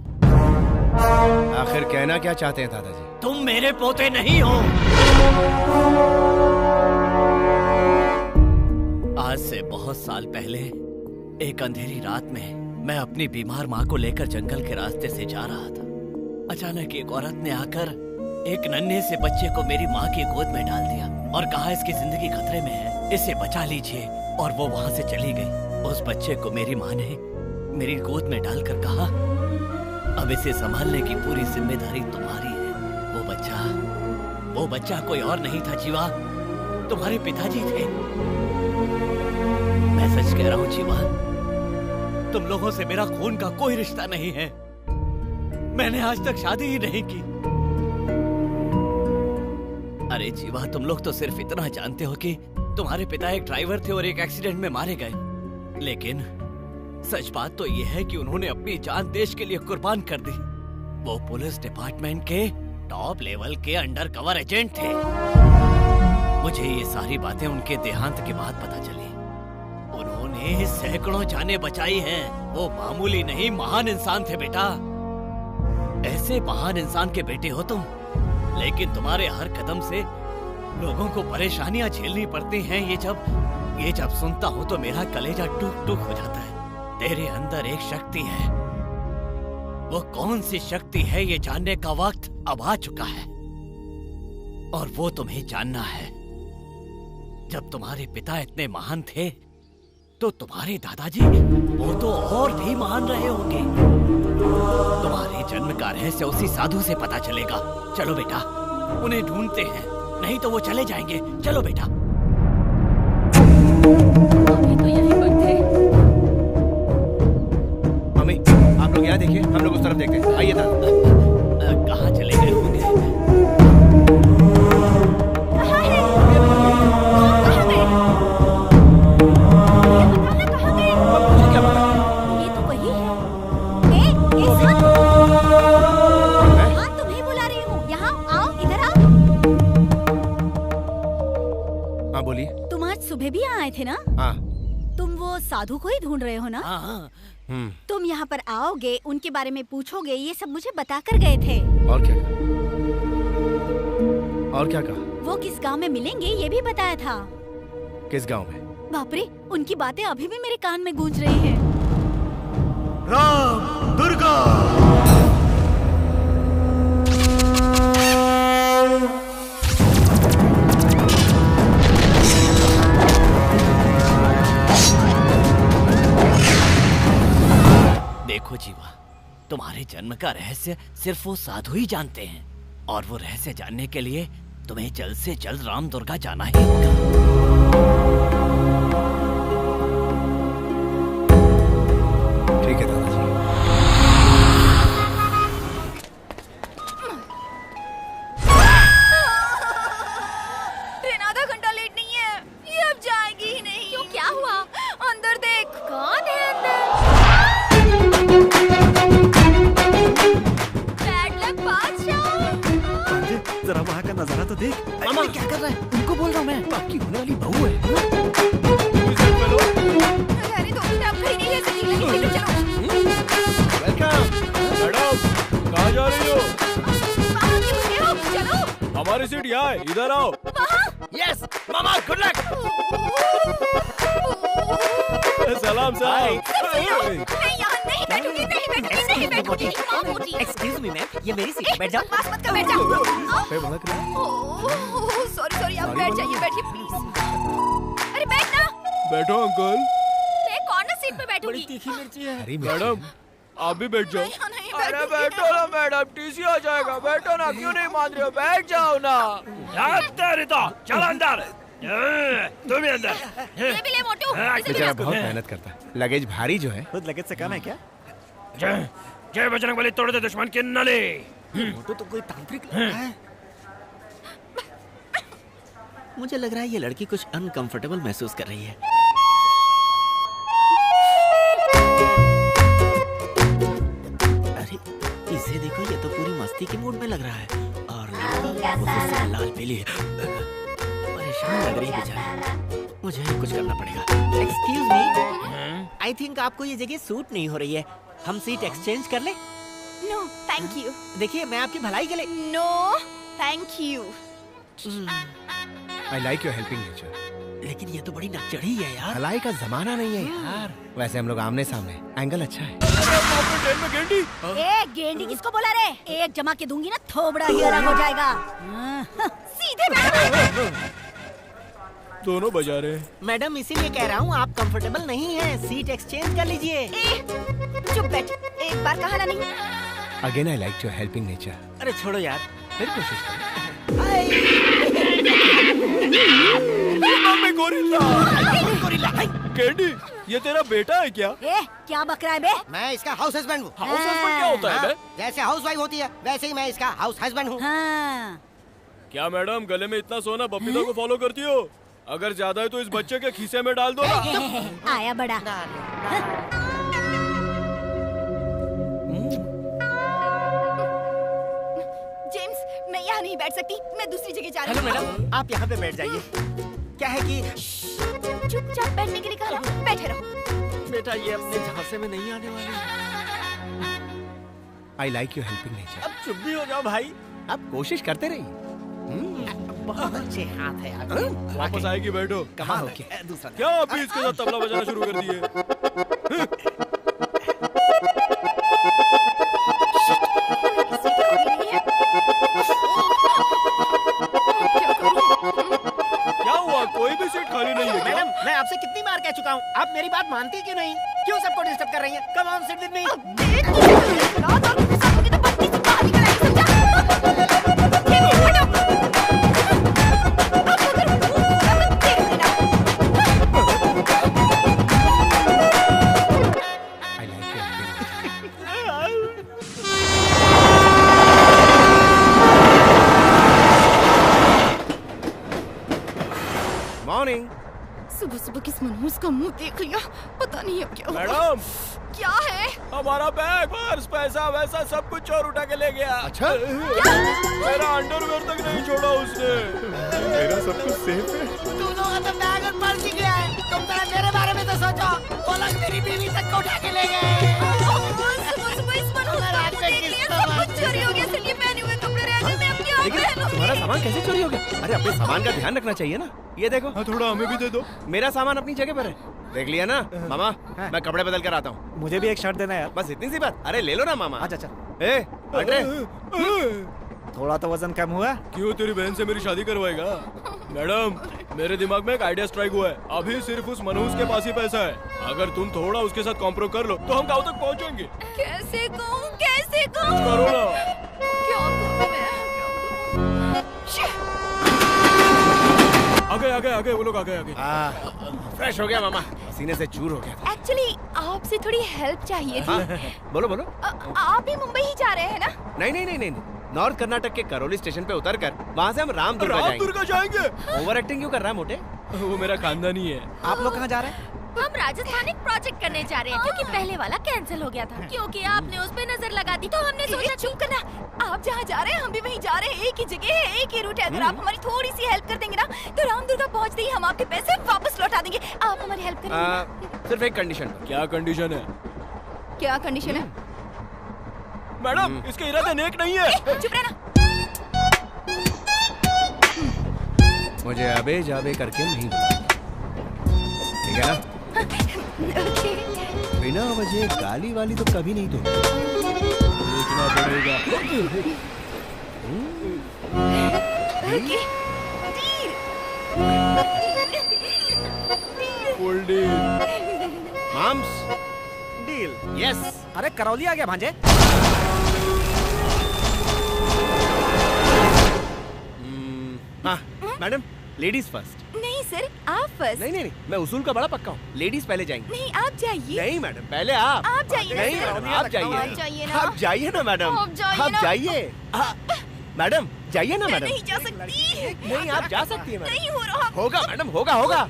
आखिर कहना क्या चाहते हैं दादाजी?
तुम मेरे पोते नहीं हो। आज से बहुत साल पहले एक अंधेरी रात में मैं अपनी बीमार माँ को लेकर जंगल के रास्ते से जा रहा था। अचानक एक औरत ने आकर एक नन्हे से बच्चे को मेरी माँ की गोद में डाल दिया और कहा इसकी जिंदगी खतरे में है, इसे बचा लीजिए। और वो वहाँ से चली गई। उस बच्चे को मेरी माँ ने मेरी गोद में डालकर कहा, अब इसे संभालने की पूरी जिम्मेदारी तुम्हारी है। वो बच्चा कोई और नहीं था जीवा, तुम्हारे पिताजी थे। मैं सच कह रहा हूँ जीवा, तुम लोगों से मेरा खून का कोई रिश्ता नहीं है। मैंने आज तक शादी ही नहीं की। अरे जीवा, तुम लोग तो सिर्फ इतना जानते हो कि तुम्हारे पिता एक ड्राइवर थे और एक एक्सीडेंट में मारे गए। लेकिन सच बात तो यह है कि उन्होंने अपनी जान देश के लिए कुर्बान कर दी। वो पुलिस डिपार्टमेंट के टॉप लेवल के अंडर कवर एजेंट थे। मुझे ये सारी बातें उनके देहांत के बाद पता चली। उन्होंने सैकड़ों जानें बचाई हैं। वो मामूली नहीं, महान इंसान थे बेटा। ऐसे महान इंसान के बेटे हो तुम, लेकिन तुम्हारे हर कदम से लोगों को परेशानियां झेलनी पड़ती हैं। ये जब सुनता हूँ तो मेरा कलेजा टूक टूक हो जाता है। तेरे अंदर एक शक्ति है। वो कौन सी शक्ति है ये जानने का वक्त अब आ चुका है, और वो तुम्हें जानना है। जब तुम्हारे पिता इतने महान थे तो तुम्हारे दादाजी वो तो और भी महान रहे होंगे। तुम्हारे जन्म का रहस्य उसी साधु से पता चलेगा। चलो बेटा, उन्हें ढूंढते हैं, नहीं तो वो चले जाएंगे। चलो बेटा।
अभी तो यहीं पर थे।
मम्मी, आप लोग यहाँ देखिए, हम लोग उस तरफ देखते हैं। आइए दादा।
कहाँ चले गए होंगे?
सुबह भी यहाँ आए थे ना?
हाँ।
तुम वो साधु को ही ढूंढ रहे हो ना?
हाँ।
तुम यहाँ पर आओगे, उनके बारे में पूछोगे, ये सब मुझे बता कर गए थे।
और क्या कहा? और क्या कहा?
वो किस गांव में मिलेंगे ये भी बताया था।
किस गांव में?
बाप रे, उनकी बातें अभी भी मेरे कान में गूंज रही हैं।
राम, दुर्गा।
देखो जीवा, तुम्हारे जन्म का रहस्य सिर्फ वो साधु ही जानते हैं, और वो रहस्य जानने के लिए तुम्हें जल्द से जल्द राम दुर्गा जाना ही होगा।
ठीक है दादाजी।
ट्रेन आधा घंटा लेट नहीं है, ये अब जाएगी ही नहीं।
क्यों, क्या हुआ?
अंदर देख। कौन है अंदर?
जरा वहाँ का नजारा तो देख।
मामा क्या कर रहा है? उनको बोल रहा हूँ मैं, आपकी होने वाली बहू है।
अरे तो आप खड़ी नहीं रह सकती, लेकिन चलो।
वेलकम मैडम, कहाँ जा रही हो?
वहाँ क्यों खड़े हो? चलो।
हमारी सीट यहाँ है, इधर आओ।
वहाँ?
यस, मामा गुड लक।
सलाम साहब।
मैं यहाँ नहीं बैठूंगी, नहीं बैठूंगी, नहीं बैठूंगी।
एक्सक्यूज मी मैम, ये मेरी सीट, बैठ जाओ।
पास मत कर, बैठ जाओ। सॉरी, आप बैठ जाइए, बैठिए प्लीज। अरे बैठना।
बैठो अंकल।
मैं कॉर्नर सीट पे बैठूंगी।
तीखी मिर्ची है। मैडम आप भी बैठ जाओ।
नहीं
अरे बैठो ना मैडम, टीसी आ जाएगा। बैठो ना, क्यों नहीं मान रहे हो? बैठ जाओ ना।
चल अंदर। तुम भी अंदर।
ये भी ले मोटू।
बेचारा बहुत मेहनत करता है। लगेज भारी जो है।
खुद लगेज से कम है क्या?
जय बजरंगबली, तोड़ दे दुश्मन की नली।
मोटू तो कोई तांत्रिक लग रहा है। मुझे लग रहा है ये लड़की कुछ अनकंफर्टेबल महसूस कर रही है। अरे इसे देखो, ये तो पूरी मस्ती के मूड में लग रहा है। और लड़का लाल पीली परेशान लग रही है बेचारी। मुझे कुछ करना पड़ेगा। एक्सक्यूज मी, आई थिंक आपको ये जगह सूट नहीं हो रही है। हम सीट एक्सचेंज कर ले?
No thank you.
देखिए मैं आपकी भलाई के लिए।
No thank you.
I like your helping nature.
लेकिन ये तो बड़ी नकचढ़ी है यार।
भलाई का जमाना नहीं है यार। वैसे हम लोग आमने सामने, एंगल अच्छा है।
ए गेंडी किसको बोला रे? एक जमा के दूंगी ना, थोबड़ा ही अलग हो जाएगा।
सीधे बैठो।
दोनों बजा रहे हैं।
मैडम इसीलिए कह रहा हूँ, आप कंफर्टेबल नहीं हैं, सीट एक्सचेंज कर लीजिए।
चुप बैठ, एक बार कहा ना नहीं।
Again I like your helping nature.
अरे छोड़ो यार,
फिर कोशिश करो।
गोरिल्ला। कैंडी, ये तेरा बेटा है क्या?
ए क्या बक रहा है बे?
मैं इसका हाउस हस्बैंड हूँ।
हाउस हस्बैंड क्या होता है बे?
जैसे हाउस वाइफ होती है वैसे ही मैं इसका हाउस हस्बैंड हूँ।
हाँ।
क्या मैडम गले में इतना सोना बपीता को फॉलो करती हो? अगर ज्यादा है तो इस बच्चे के खीसे में डाल दो ना।
आया बड़ा।
जेम्स, मैं यहाँ नहीं बैठ सकती, मैं दूसरी जगह जा रही
हेलो
हूँ।
मैडम, आप यहाँ पे बैठ जाइए। क्या है कि
चुपचाप बैठने के लिए कहा, बैठे रहो।
बेटा ये अपने झांसे में नहीं आने वाली।
I like your helping nature.
अब चुप भी हो जाओ भाई।
आप कोशिश करते रहिए।
बहुत अच्छे हाथ है यार।
वापस आएगी, बैठो।
कहाँ हो क्या?
दूसरा
क्या अभी इसके साथ तबला बजाना शुरू कर दिए? क्या हुआ? कोई भी सीट खाली नहीं है क्या?
मैडम मैं आपसे कितनी बार कह चुका हूँ, आप मेरी बात मानती क्यों नहीं? क्यों सबको डिस्टर्ब कर रही हैं? Come on sit with me.
Morning.
सुबह सुबह किस मनहूस का मुंह देख लिया, पता नहीं अब क्या हुआ।
मैडम
क्या है?
हमारा बैग, पर्स, पैसा वैसा सब कुछ चोर उठा के ले गया।
अच्छा?
मेरा अंडरवेयर तक नहीं छोड़ा उसने।
मेरा सब कुछ सेफ है।
तुम लोगों का तो बैग और पर्स ही गया है। तुम जरा मेरे बारे में तो सोचो। वो लोग मेरी बीवी तक को उठा के ले गए।
सुबह सुबह इस मनहूस का मुंह देख लिया, सब कुछ चोरी हो गया। सिर्फ ये पहने हुए कपड़े रह गए, मैं अब क्या
लेकिन
पहनूं?
तुम्हारा सामान कैसे चोरी हो गया? अरे अपने सामान का ध्यान रखना चाहिए ना। ये देखो।
हाँ, थोड़ा हमें भी दे दो।
मेरा सामान अपनी जगह पर है। देख लिया ना मामा? मैं कपड़े बदल कर आता हूँ।
मुझे भी एक शर्ट देना यार।
बस इतनी सी बात। अरे ले लो ना मामा।
अच्छा।
ए हट रे।
थोड़ा तो वजन कम हुआ। क्यों तेरी बहन से मेरी शादी करवाएगा? मैडम मेरे दिमाग में एक आइडिया स्ट्राइक हुआ है। अभी सिर्फ उस मनहूस के पास ही पैसा है। अगर तुम थोड़ा उसके साथ कॉम्प्रो कर लो तो हम गाँव तक पहुँचेंगे।
कैसे कहूँ, कैसे कहूँ?
करो ना।
क्या करूँ मैं?
आगे वो लोग आगे।
फ्रेश हो गया मामा, पसीने से चूर हो गया था।
एक्चुअली आपसे थोड़ी हेल्प चाहिए थी।
हाँ, बोलो बोलो।
आप भी मुंबई ही जा रहे हैं ना?
नहीं। नॉर्थ कर्नाटक के करौली स्टेशन पे उतरकर वहाँ से हम रामदुर्गा
जाएंगे।
ओवर एक्टिंग क्यों कर रहा है मोटे?
वो मेरा खानदानी है।
आप लोग कहाँ जा रहे हैं?
हम राजस्थान एक प्रोजेक्ट करने जा रहे हैं, क्योंकि पहले वाला कैंसिल हो गया था। क्योंकि आपने उस पे नजर लगा दी, तो हमने सोचा चुप करना। आप जहाँ जा रहे हैं हम भी वहीं जा रहे हैं। एक ही जगह है, एक ही रूट है। अगर आप हमारी थोड़ी सी हेल्प कर देंगे ना, तो रामदुर्गा पहुँचते ही हम आपके पैसे वापस लौटा देंगे। आप हमारी हेल्प करेंगे?
सिर्फ एक कंडीशन।
क्या कंडीशन है?
क्या कंडीशन है?
मैडम इसके इरादे नेक नहीं है।
चुप रहना।
मुझे अबे जाबे करके नहीं बुलाना, ठीक है ना? बिना वजह गाली वाली तो कभी नहीं दूंगा। सोचना पड़ेगा। Full deal. Mums deal. Yes.
अरे करौली आ गया भांजे।
हाँ मैडम, लेडीज फर्स्ट।
नहीं सर, आप फर्स्ट।
नहीं, मैं उसूल का बड़ा पक्का हूँ। लेडीज पहले जाएंगी।
नहीं, आप जाइए।
नहीं मैडम, पहले आप
जाइए।
नहीं मैडम, आप जाइए
ना।
आप जाइए ना मैडम,
आप जाइए
आप
ना।
जाइए मैडम, जाइए ना मैडम।
नहीं जा सकती।
नहीं, आप जा सकती है मैडम।
नहीं हो रहा।
होगा मैडम, होगा।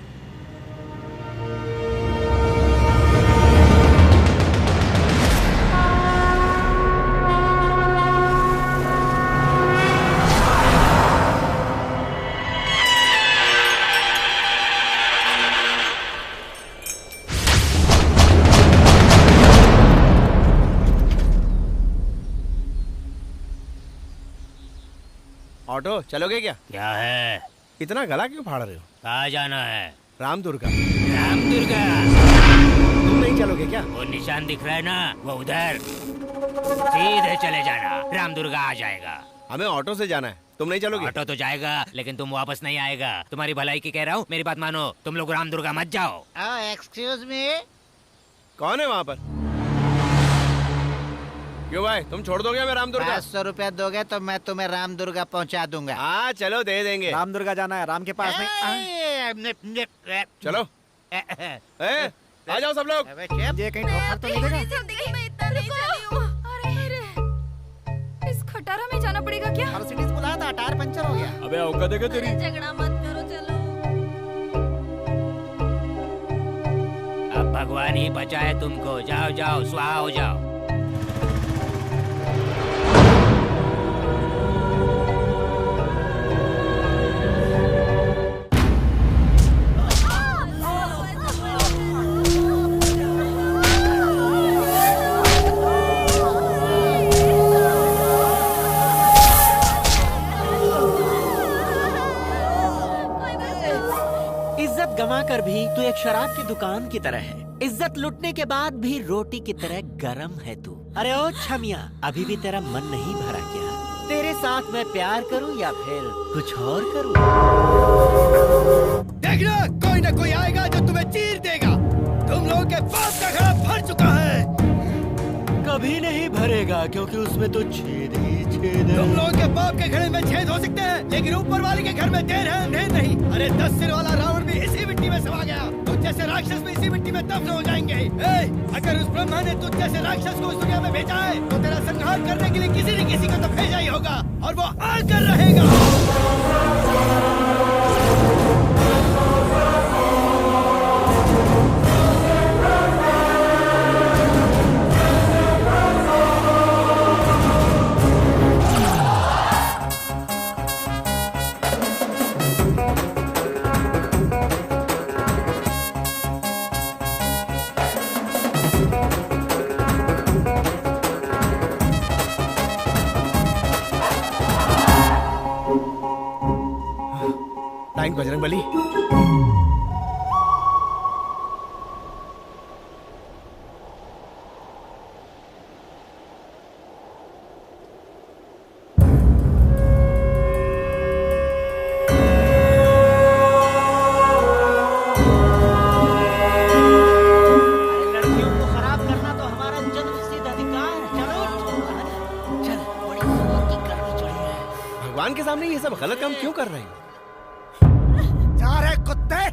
ऑटो चलोगे क्या?
क्या है?
इतना गला क्यों फाड़ रहे हो?
कहाँ जाना है?
रामदुर्गा।
रामदुर्गा?
तुम नहीं चलोगे क्या?
वो निशान दिख रहा है ना, वो उधर सीधे चले जाना, रामदुर्गा आ जाएगा।
हमें ऑटो से जाना है, तुम नहीं चलोगे?
ऑटो तो जाएगा लेकिन तुम वापस नहीं आएगा। तुम्हारी भलाई की कह रहा हूँ, मेरी बात मानो। तुम लोग रामदुर्गा मत जाओ।
एक्सक्यूज मी,
कौन है वहाँ पर? क्यों भाई, तुम छोड़ दोगे हमें रामदुर्गा?
500 रुपया दोगे तो मैं तुम्हें रामदुर्गा पहुंचा दूंगा।
हाँ चलो, दे देंगे।
रामदुर्गा जाना है, राम के पास नहीं।
चलो आ जाओ सब लोग।
ये कहीं ठोकर तो नहीं देगा?
इस खटारा में जाना पड़ेगा क्या?
मर्सिडीज बुलाया था, टायर पंचर हो गया।
अबे औकात है क्या तेरी?
झगड़ा मत करो, चलो।
अब भगवान ही बचाए तुमको। जाओ जाओ, स्वाहा हो जाओ।
गंवाकर भी तू एक शराब की दुकान की तरह है। इज्जत लुटने के बाद भी रोटी की तरह गरम है तू। अरे ओ छमिया, अभी भी तेरा मन नहीं भरा क्या? तेरे साथ मैं प्यार करूं या फिर कुछ और करूं?
देखना, कोई ना कोई आएगा जो तुम्हें चीर देगा। तुम लोगों के बाप का घड़ा भर चुका है।
कभी नहीं भरेगा क्योंकि उसमें तो छेद ही छेद है।
तुम लोगों के बाप के घड़े में छेद हो सकते हैं, लेकिन ऊपर वाले के घर में देर है अंधेर नहीं। अरे 10 सिर वाला रावण भी इसी मिट्टी में समा गया। तुझ जैसे राक्षस भी इसी मिट्टी में दफन हो जाएंगे। अगर उस ब्रह्मा ने तुझ जैसे राक्षस को इस दुनिया में भेजा है तो तेरा संहार करने के लिए किसी न किसी को तो भेजा ही होगा, और वो आकर रहेगा। बजरंगबली, भगवान के सामने ये सब गलत काम क्यों कर रहे हैं?
जा रहे कुत्ते।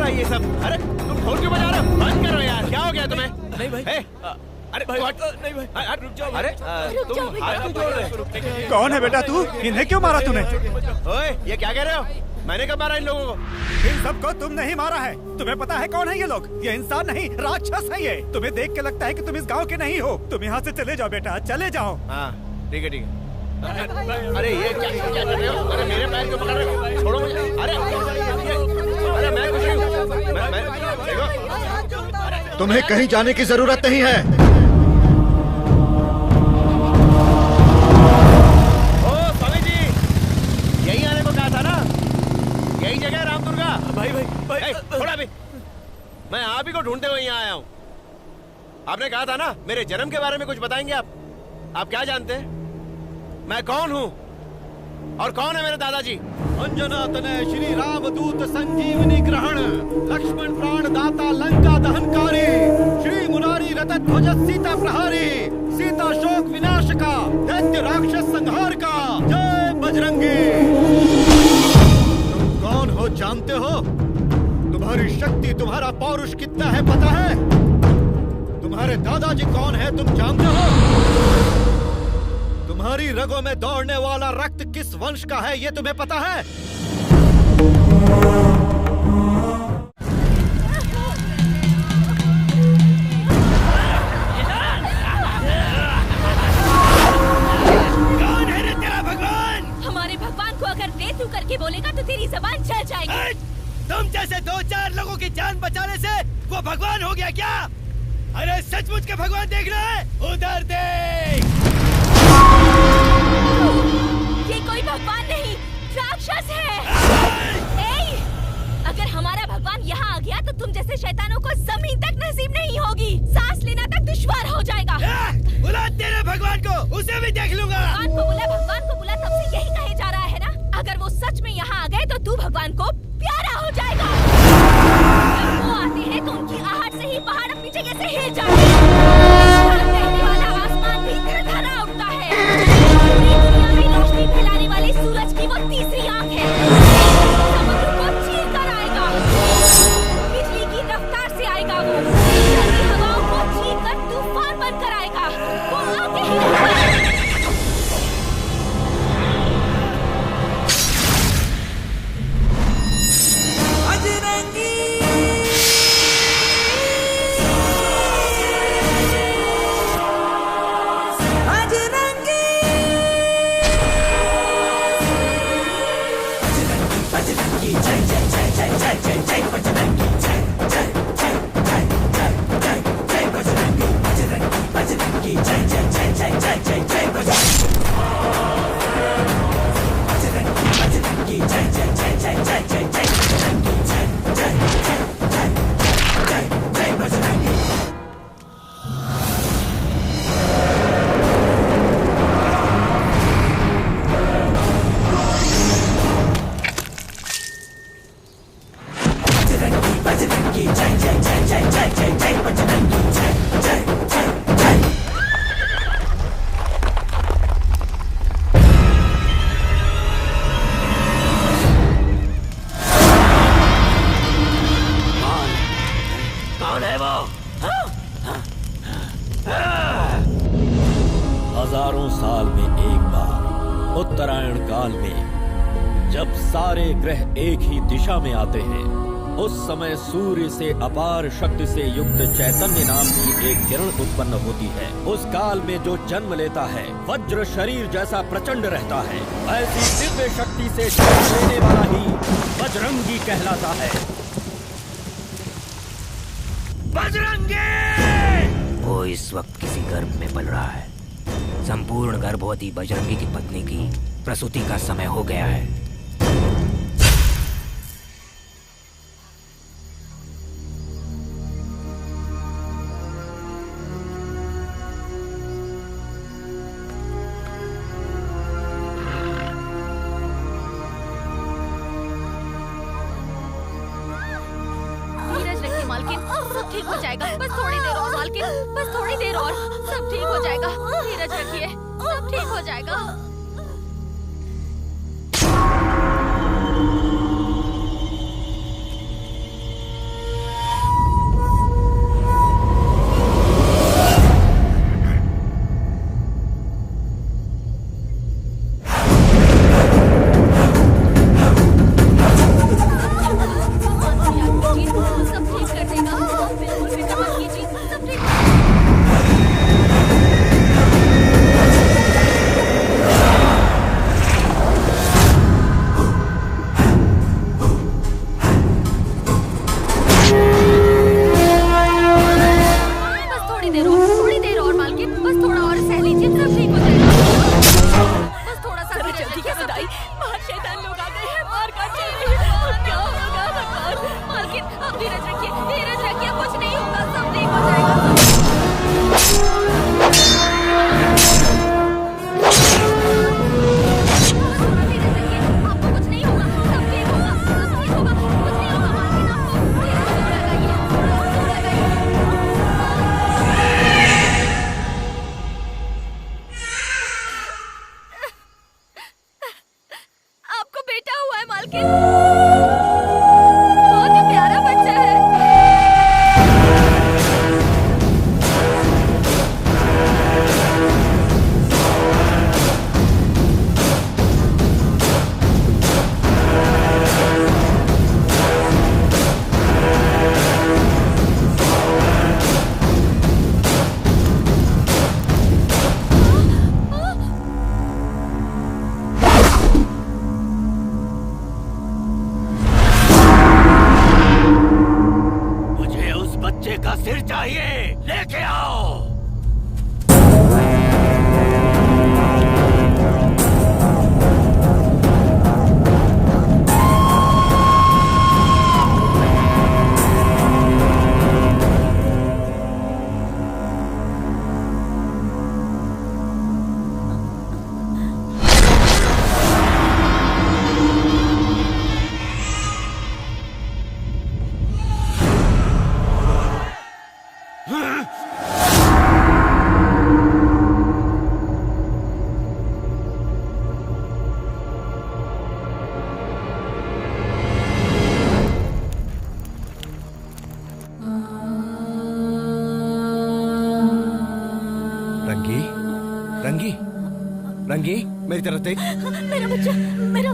है ये सब? अरे तुम ढोल क्यों बजा रहे हो? बंद करो यार, क्या हो गया तुम्हें?
नहीं भाई।
अरे
भाई, नहीं भाई, रुक जाओ।
अरे तुम हाथ क्यों जोड़ रहे हो?
कौन है बेटा तू? इन्हें क्यों मारा तूने?
ओए, ये क्या कह रहे हो? मैंने कब मारा इन लोगों को?
इन सबको तुम नहीं मारा है। तुम्हें पता है कौन है ये लोग? ये इंसान नहीं, राक्षस है ये। तुम्हें देख के लगता है कि तुम इस गांव के नहीं हो। तुम यहाँ से चले जाओ बेटा, चले जाओ।
हाँ ठीक है ठीक है। अरे ये क्या कर रहे हो? अरे मेरे पैर क्यों पकड़ रहे हो? छोड़ो मुझे। अरे मैं कुछ नहीं हूँ। देखो,
तुम्हें कहीं जाने की जरूरत नहीं है।
ओ स्वामी जी, यही आने को कहा था ना? यही जगह है रामदुर्गा? भाई थोड़ा भी, मैं आप ही को ढूंढते हुए यहाँ आया हूँ। आपने कहा था ना मेरे जन्म के बारे में कुछ बताएंगे आप क्या जानते हैं? मैं कौन हूँ और कौन है मेरे दादाजी?
अंजना तनय श्री राम दूत संजीवनी ग्रहण, लक्ष्मण प्राण दाता लंका दहनकारी, श्री मुरारी रतन ध्वज सीता प्रहारी, सीता शोक विनाश का, दैत्य राक्षस संहार का। जय बजरंगी। तुम कौन हो जानते हो? तुम्हारी शक्ति, तुम्हारा पौरुष कितना है पता है? तुम्हारे दादाजी कौन है तुम जानते हो? तुम्हारी रगों में दौड़ने वाला रक्त किस वंश का है ये तुम्हें पता है?
कौन है रे तेरा भगवान?
हमारे भगवान को अगर बेतू करके बोलेगा तो तेरी जबान चल जाएगी।
तुम जैसे 2-4 लोगों की जान बचाने से वो भगवान हो गया क्या? अरे सचमुच के भगवान देख रहा है? उधर देख।
ये कोई भगवान नहीं, राक्षस है। अगर हमारा भगवान यहाँ आ गया तो तुम जैसे शैतानों को जमीन तक नसीब नहीं होगी। सांस लेना तक दुश्वार हो जाएगा।
बुला तेरे भगवान को, उसे भी देख लूंगा।
भगवान को बुला तब से यही कहे जा रहा है ना? अगर वो सच में यहाँ आ गए तो तू भगवान को प्यारा हो जाएगा। जब वो आते हैं तो उनकी आहट से ही पहाड़ अपनी जगह से हिल जाते हैं। वाला आसमान भी धड़धड़ा उठता है। दुनिया में रोशनी फैलाने वाले सूरज की वो तीसरी आंख है। समुद्र को चीर कर आएगा। बिजली की रफ्तार से आएगा वो। हवाओं को छीन कर तूफान बनकर आएगा। वो आगे ही
हजारों साल में एक बार उत्तरायण काल में जब सारे ग्रह एक ही दिशा में आते हैं, उस समय सूर्य से अपार शक्ति से युक्त चैतन्य नाम की एक किरण उत्पन्न होती है। उस काल में जो जन्म लेता है वज्र शरीर जैसा प्रचंड रहता है। ऐसी दिव्य शक्ति से जन्म लेने वाला ही बजरंगी कहलाता है।
बजरंगी!
वो इस वक्त किसी गर्भ में पल रहा है। संपूर्ण गर्भवती बजरंगी की पत्नी की प्रसूति का समय हो गया है।
मालकिन, सब ठीक हो जाएगा। बस थोड़ी देर और मालकिन, बस थोड़ी देर और, सब ठीक हो जाएगा। धीरज रखिए, सब ठीक हो जाएगा।
चाहिए, लेके आओ।
रंगी, मेरी तरफ देख।
मेरा बच्चा, मेरा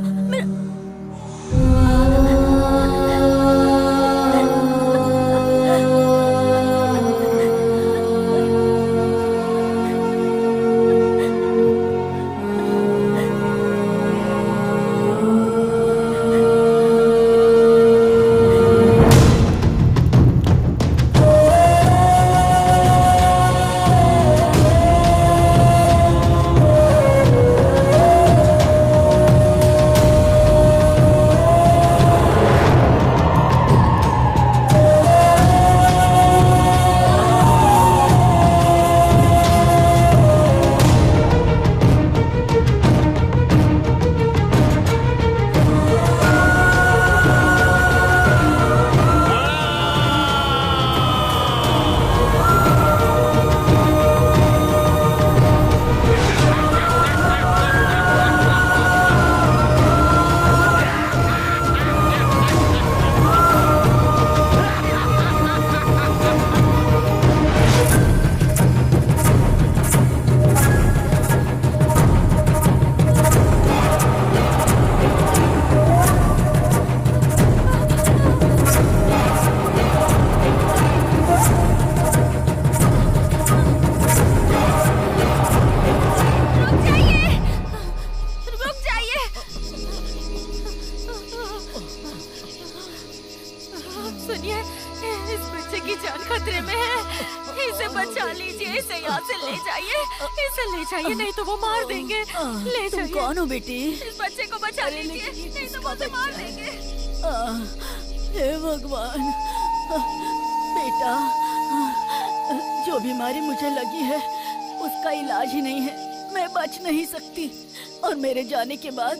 मेरे जाने के बाद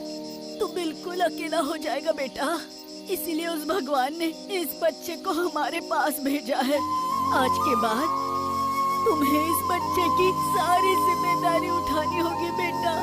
तू बिल्कुल अकेला हो जाएगा बेटा। इसीलिए उस भगवान ने इस बच्चे को हमारे पास भेजा है। आज के बाद तुम्हें इस बच्चे की सारी जिम्मेदारी उठानी होगी बेटा।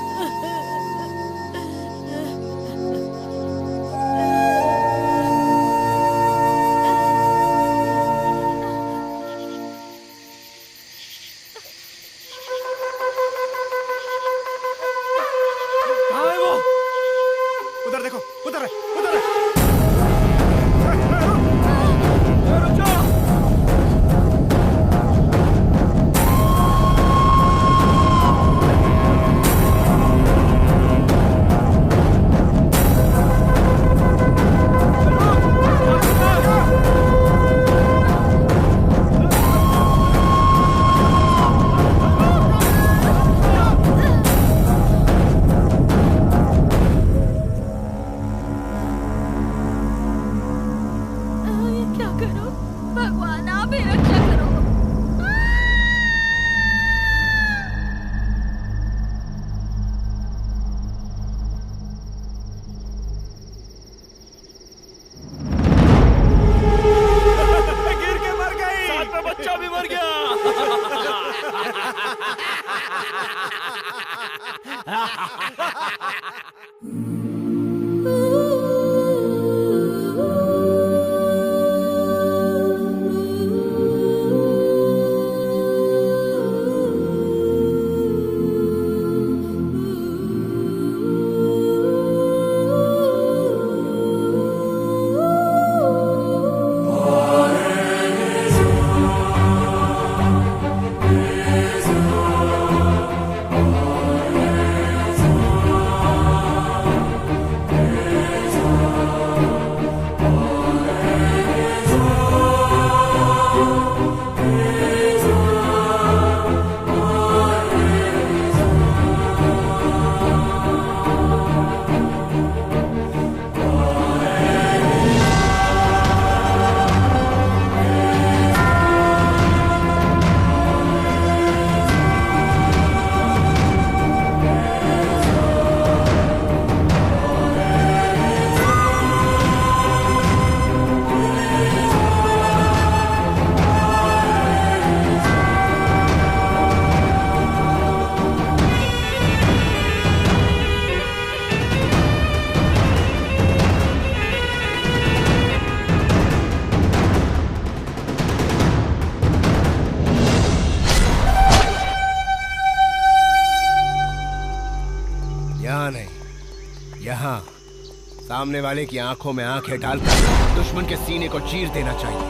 सामने वाले की आंखों में आंखें डालकर दुश्मन के सीने को चीर देना चाहिए।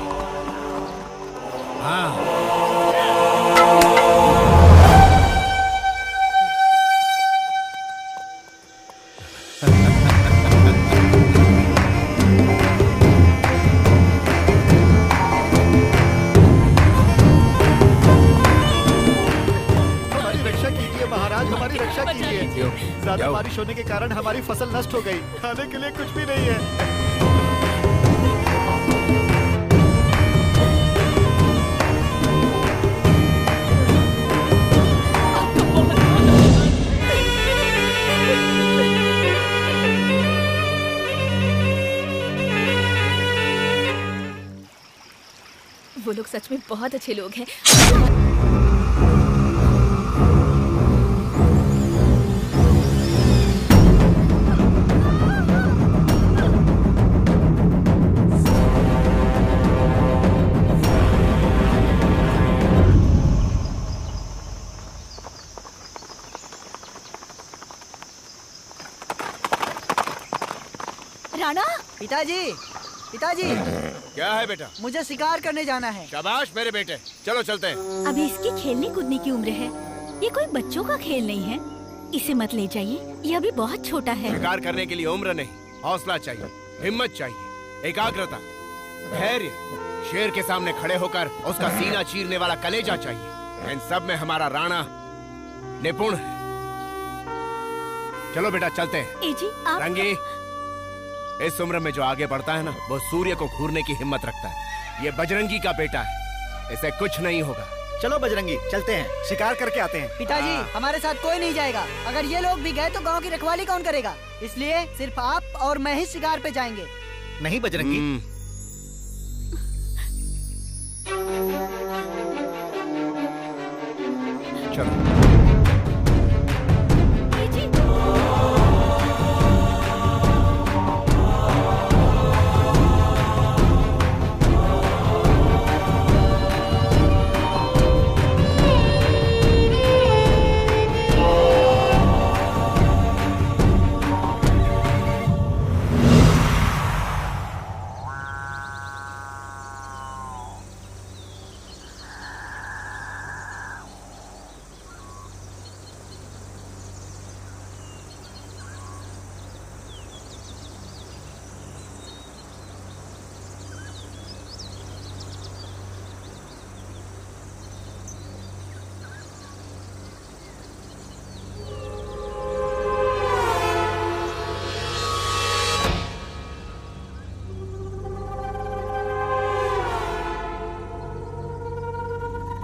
हाँ।
ज्यादा बारिश होने के कारण हमारी फसल नष्ट हो गई। खाने के लिए कुछ भी नहीं है।
वो लोग सच में बहुत अच्छे लोग हैं।
राणा,
पिताजी, पिताजी।
क्या है बेटा?
मुझे शिकार करने जाना है।
शाबाश मेरे बेटे, चलो चलते हैं।
अभी इसकी खेलने कूदने की उम्र है, ये कोई बच्चों का खेल नहीं है। इसे मत ले जाइए, ये अभी बहुत छोटा है।
शिकार करने के लिए उम्र नहीं, हौसला चाहिए, हिम्मत चाहिए, एकाग्रता, धैर्य, शेर के सामने खड़े होकर उसका सीना चीरने वाला कलेजा चाहिए। इन सब में हमारा राणा निपुण है। चलो बेटा चलते हैं।
ए जी, आप...
रंगी, इस उम्र में जो आगे बढ़ता है ना, वो सूर्य को घूरने की हिम्मत रखता है। ये बजरंगी का बेटा है, इसे कुछ नहीं होगा।
चलो बजरंगी, चलते हैं, शिकार करके आते हैं।
पिताजी, हमारे साथ कोई नहीं जाएगा। अगर ये लोग भी गए तो गांव की रखवाली कौन करेगा? इसलिए सिर्फ आप और मैं ही शिकार पे जाएंगे।
नहीं बजरंगी।
चलो।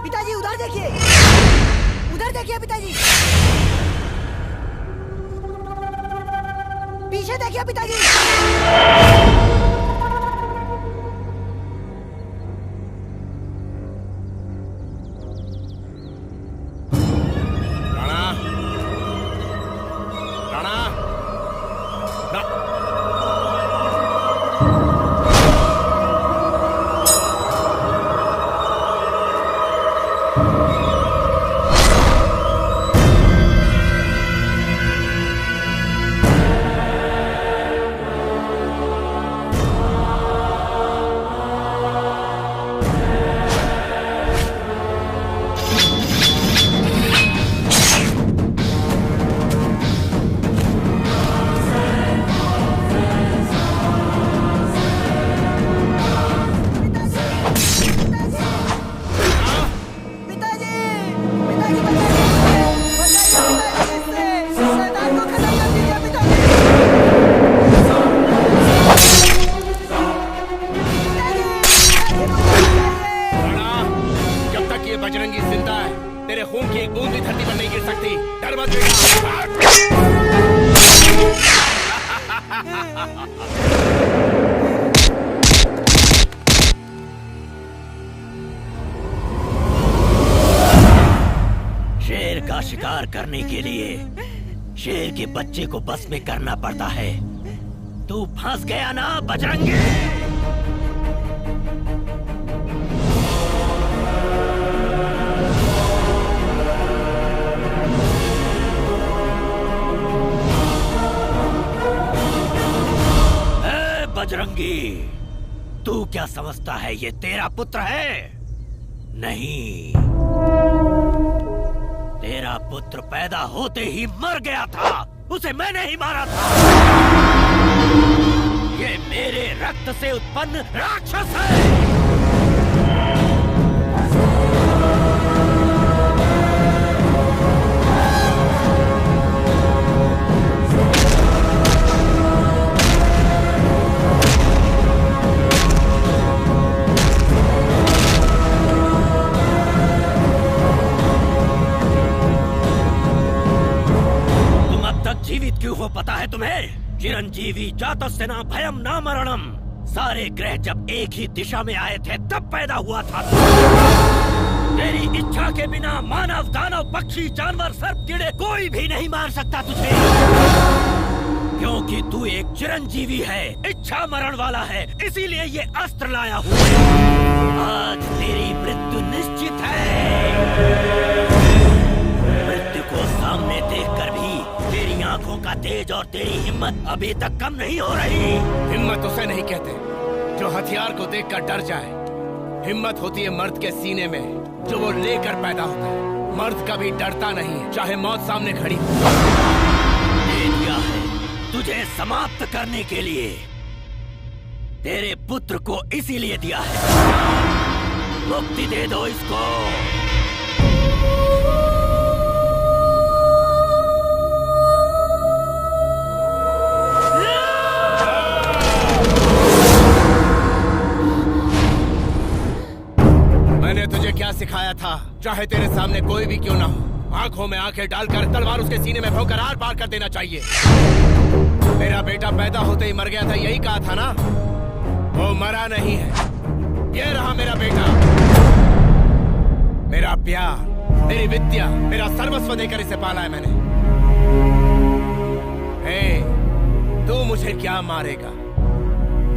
पिताजी उधर देखिए, उधर देखिए पिताजी, पीछे देखिए पिताजी।
बजरंगी जिंदा है, तेरे खून की एक बूंद भी धरती पर नहीं गिर सकती। डर मत बेटा।
शेर का शिकार करने के लिए शेर के बच्चे को बस में करना पड़ता है। तू फंस गया ना बजरंगी।
बजरंगी, तू क्या समझता है ये तेरा पुत्र है? नहीं, तेरा पुत्र पैदा होते ही मर गया था, उसे मैंने ही मारा था। ये मेरे रक्त से उत्पन्न राक्षस है। जीवित क्यों हो पता है तुम्हें? चिरंजीवी जातस्य न भयम न मरणम। सारे ग्रह जब एक ही दिशा में आए थे तब पैदा हुआ था। तेरी इच्छा के बिना मानव, दानव, पक्षी, जानवर, सर्प, कीड़े कोई भी नहीं मार सकता तुझे, क्योंकि तू एक चिरंजीवी है, इच्छा मरण वाला है। इसीलिए ये अस्त्र लाया हूँ। आज तेरी मृत्यु निश्चित है। मृत्यु को सामने देखकर भी तेरी आंखों का तेज और तेरी हिम्मत अभी तक कम नहीं हो रही।
हिम्मत उसे नहीं कहते जो हथियार को देखकर डर जाए। हिम्मत होती है मर्द के सीने में जो वो लेकर पैदा होता है। मर्द कभी डरता नहीं है, चाहे मौत सामने खड़ी हो।
दे दिया है तुझे समाप्त करने के लिए। तेरे पुत्र को इसीलिए दिया है। मुक्ति दे दो इसको।
मैंने तुझे क्या सिखाया था? चाहे तेरे सामने कोई भी क्यों ना हो, आंखों में आंखें डालकर तलवार उसके सीने में भोंकर आर पार कर देना चाहिए। मेरा बेटा पैदा होते ही मर गया था, यही कहा था ना? वो मरा नहीं है। ये रहा मेरा बेटा। मेरा प्यार, मेरी विद्या, मेरा सर्वस्व देकर इसे पाला है मैंने। तू मुझे क्या मारेगा?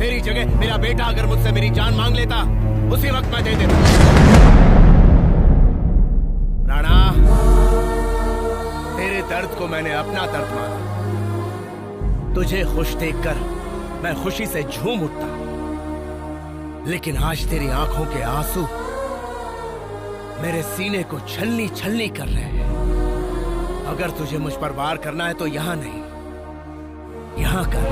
तेरी जगह मेरा बेटा अगर मुझसे मेरी जान मांग लेता, उसी वक्त मैं दे देता। राणा, तेरे दर्द को मैंने अपना दर्द माना। तुझे खुश देखकर मैं खुशी से झूम उठता, लेकिन आज तेरी आंखों के आंसू मेरे सीने को छलनी छलनी कर रहे हैं। अगर तुझे मुझ पर वार करना है तो यहां नहीं, यहां कर।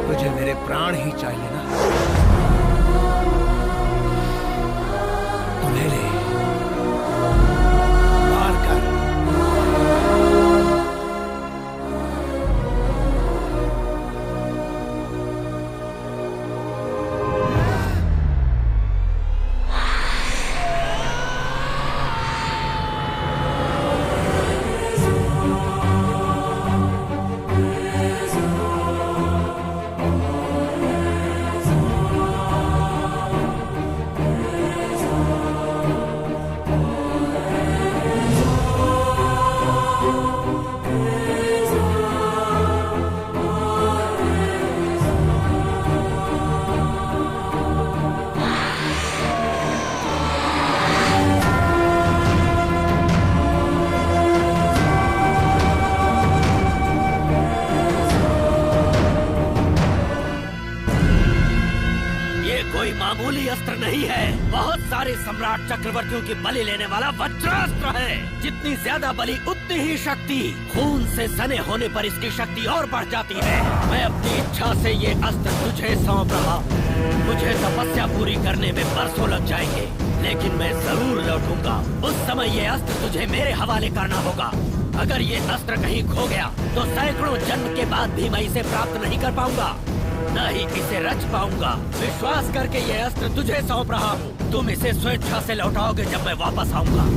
तुझे मेरे प्राण ही चाहिए ना? तो ले ले, वार कर।
मामूली अस्त्र नहीं है, बहुत सारे सम्राट चक्रवर्तियों की बलि लेने वाला वज्रास्त्र है। जितनी ज्यादा बलि उतनी ही शक्ति। खून से सने होने पर इसकी शक्ति और बढ़ जाती है। मैं अपनी इच्छा से ये अस्त्र तुझे सौंप रहा हूँ। मुझे तपस्या पूरी करने में बरसों लग जाएंगे, लेकिन मैं जरूर लौटूंगा। उस समय ये अस्त्र तुझे मेरे हवाले करना होगा। अगर ये अस्त्र कहीं खो गया तो सैकड़ों जन्म के बाद भी मैं इसे प्राप्त नहीं कर पाऊंगा, न ही इसे रच पाऊंगा। विश्वास करके ये अस्त्र तुझे सौंप रहा हूँ। तुम इसे स्वेच्छा से लौटाओगे जब मैं वापस आऊंगा।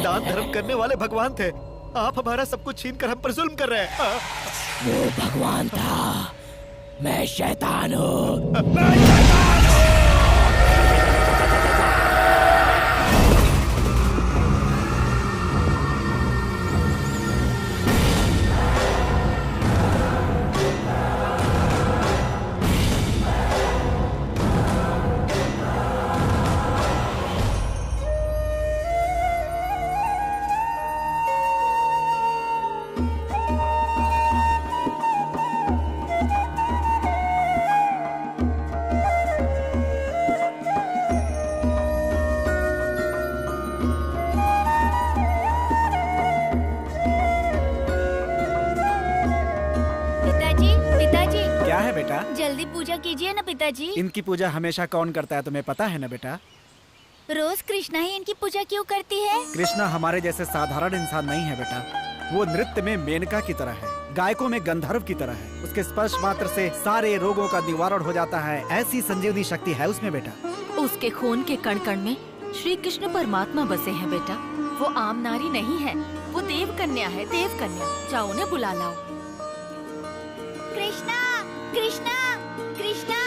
दान धर्म करने वाले भगवान थे। आप हमारा सब कुछ छीन कर हम पर जुल्म कर रहे हैं।
वो भगवान था, मैं शैतान हूँ।
जल्दी पूजा कीजिए ना पिताजी।
इनकी पूजा हमेशा कौन करता है तुम्हें पता है ना बेटा?
रोज कृष्णा ही इनकी पूजा क्यों करती है?
कृष्णा हमारे जैसे साधारण इंसान नहीं है बेटा। वो नृत्य में मेनका की तरह है, गायकों में गंधर्व की तरह है। उसके स्पर्श मात्र से सारे रोगों का निवारण हो जाता है। ऐसी संजीवनी शक्ति है उसमें बेटा।
उसके खून के कण कण में श्री कृष्ण परमात्मा बसे हैं बेटा। वो आम नारी नहीं है, वो देव कन्या है, देव कन्या। जाओ उन्हें बुला लाओ।
कृष्णा, कृष्णा, कृष्णा।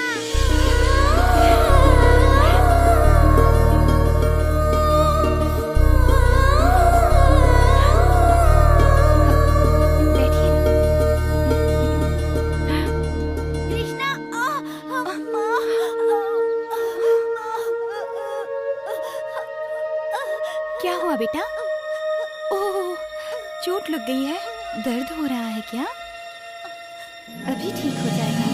क्या हुआ बेटा? ओह, चोट लग गई है? दर्द हो रहा है क्या? अभी ठीक हो जाएगा।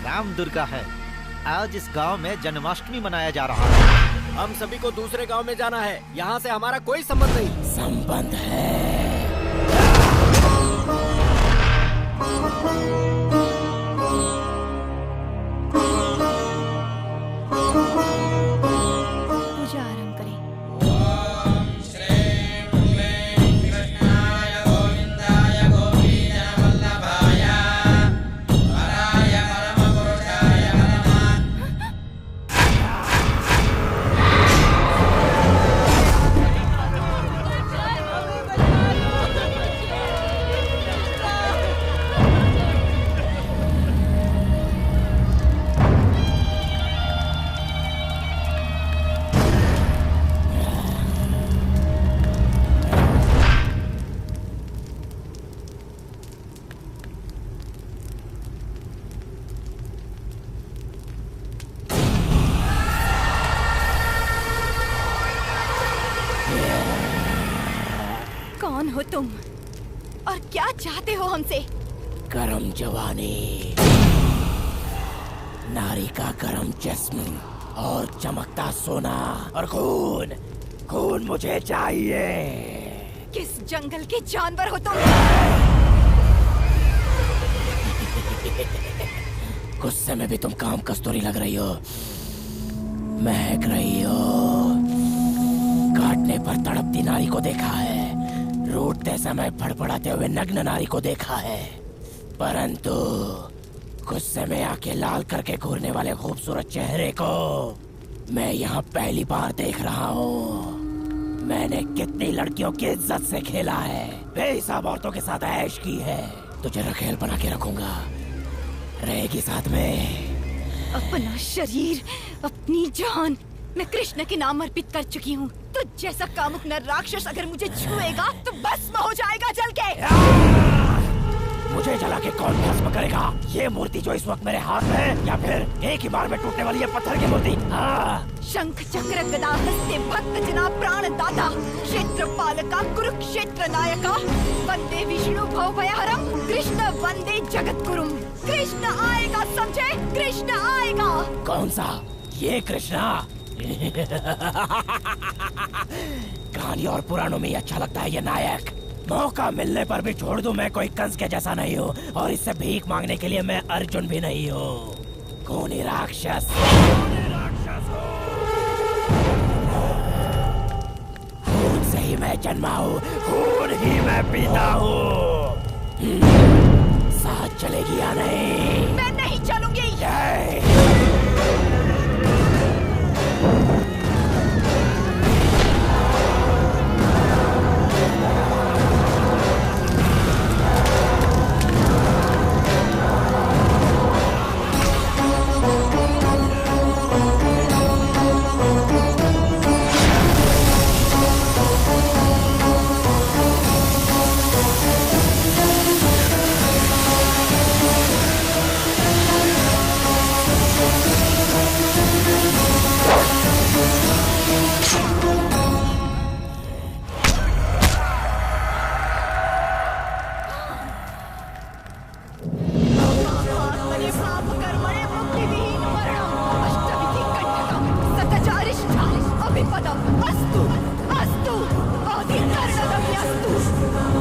राम दुर्गा है। आज इस गांव में जन्माष्टमी मनाया जा रहा है।
हम सभी को दूसरे गांव में जाना है। यहाँ से हमारा कोई संबंध नहीं।
संबंध है।
पूजा आरंभ करें। कौन हो तुम और क्या चाहते हो हमसे?
गरम जवानी, नारी का गरम जिस्म और चमकता सोना और खून। खून मुझे चाहिए।
किस जंगल के जानवर हो तुम?
गुस्से में भी तुम काम कस्तूरी लग रही हो, महक रही हो। काटने पर तड़पती नारी को देखा है, रूठते समय फड़फड़ाते हुए नग्न नारी को देखा है, परंतु गुस्से में आके लाल करके घूरने वाले खूबसूरत चेहरे को मैं यहाँ पहली बार देख रहा हूँ। मैंने कितनी लड़कियों की इज्जत से खेला है, बेहिसाब औरतों के साथ ऐश की है। तुझे रखेल बना के रखूंगा, रहेगी साथ में।
अपना शरीर, अपनी जान मैं कृष्ण के नाम अर्पित कर चुकी हूँ। तो जैसा कामुक नर राक्षस अगर मुझे छुएगा तो भस्म हो जाएगा जल के।
मुझे जला के कौन भस्म करेगा? ये मूर्ति जो इस वक्त मेरे हाथ में है, या फिर एक ही बार में टूटने वाली ये पत्थर की मूर्ति?
शंख चक्र गदा हस्ते भक्त जना प्राण दाता, क्षेत्र पालका कुरुक्षेत्र नायका, वंदे विष्णु भवभयहरम, कृष्ण वंदे जगत गुरुम। कृष्ण आएगा, समझे? कृष्ण आएगा।
कौन सा? ये कृष्णा? कहानी और पुराणों में ही अच्छा लगता है ये नायक। मौका मिलने पर भी छोड़ दूं, मैं कोई कंस के जैसा नहीं हूँ, और इससे भीख मांगने के लिए मैं अर्जुन भी नहीं हूँ। खूनी राक्षस, खून से ही मैं जन्मा हूँ, खून ही मैं पीता हूँ। साथ चलेगी या नहीं?
मैं नहीं चलूंगी।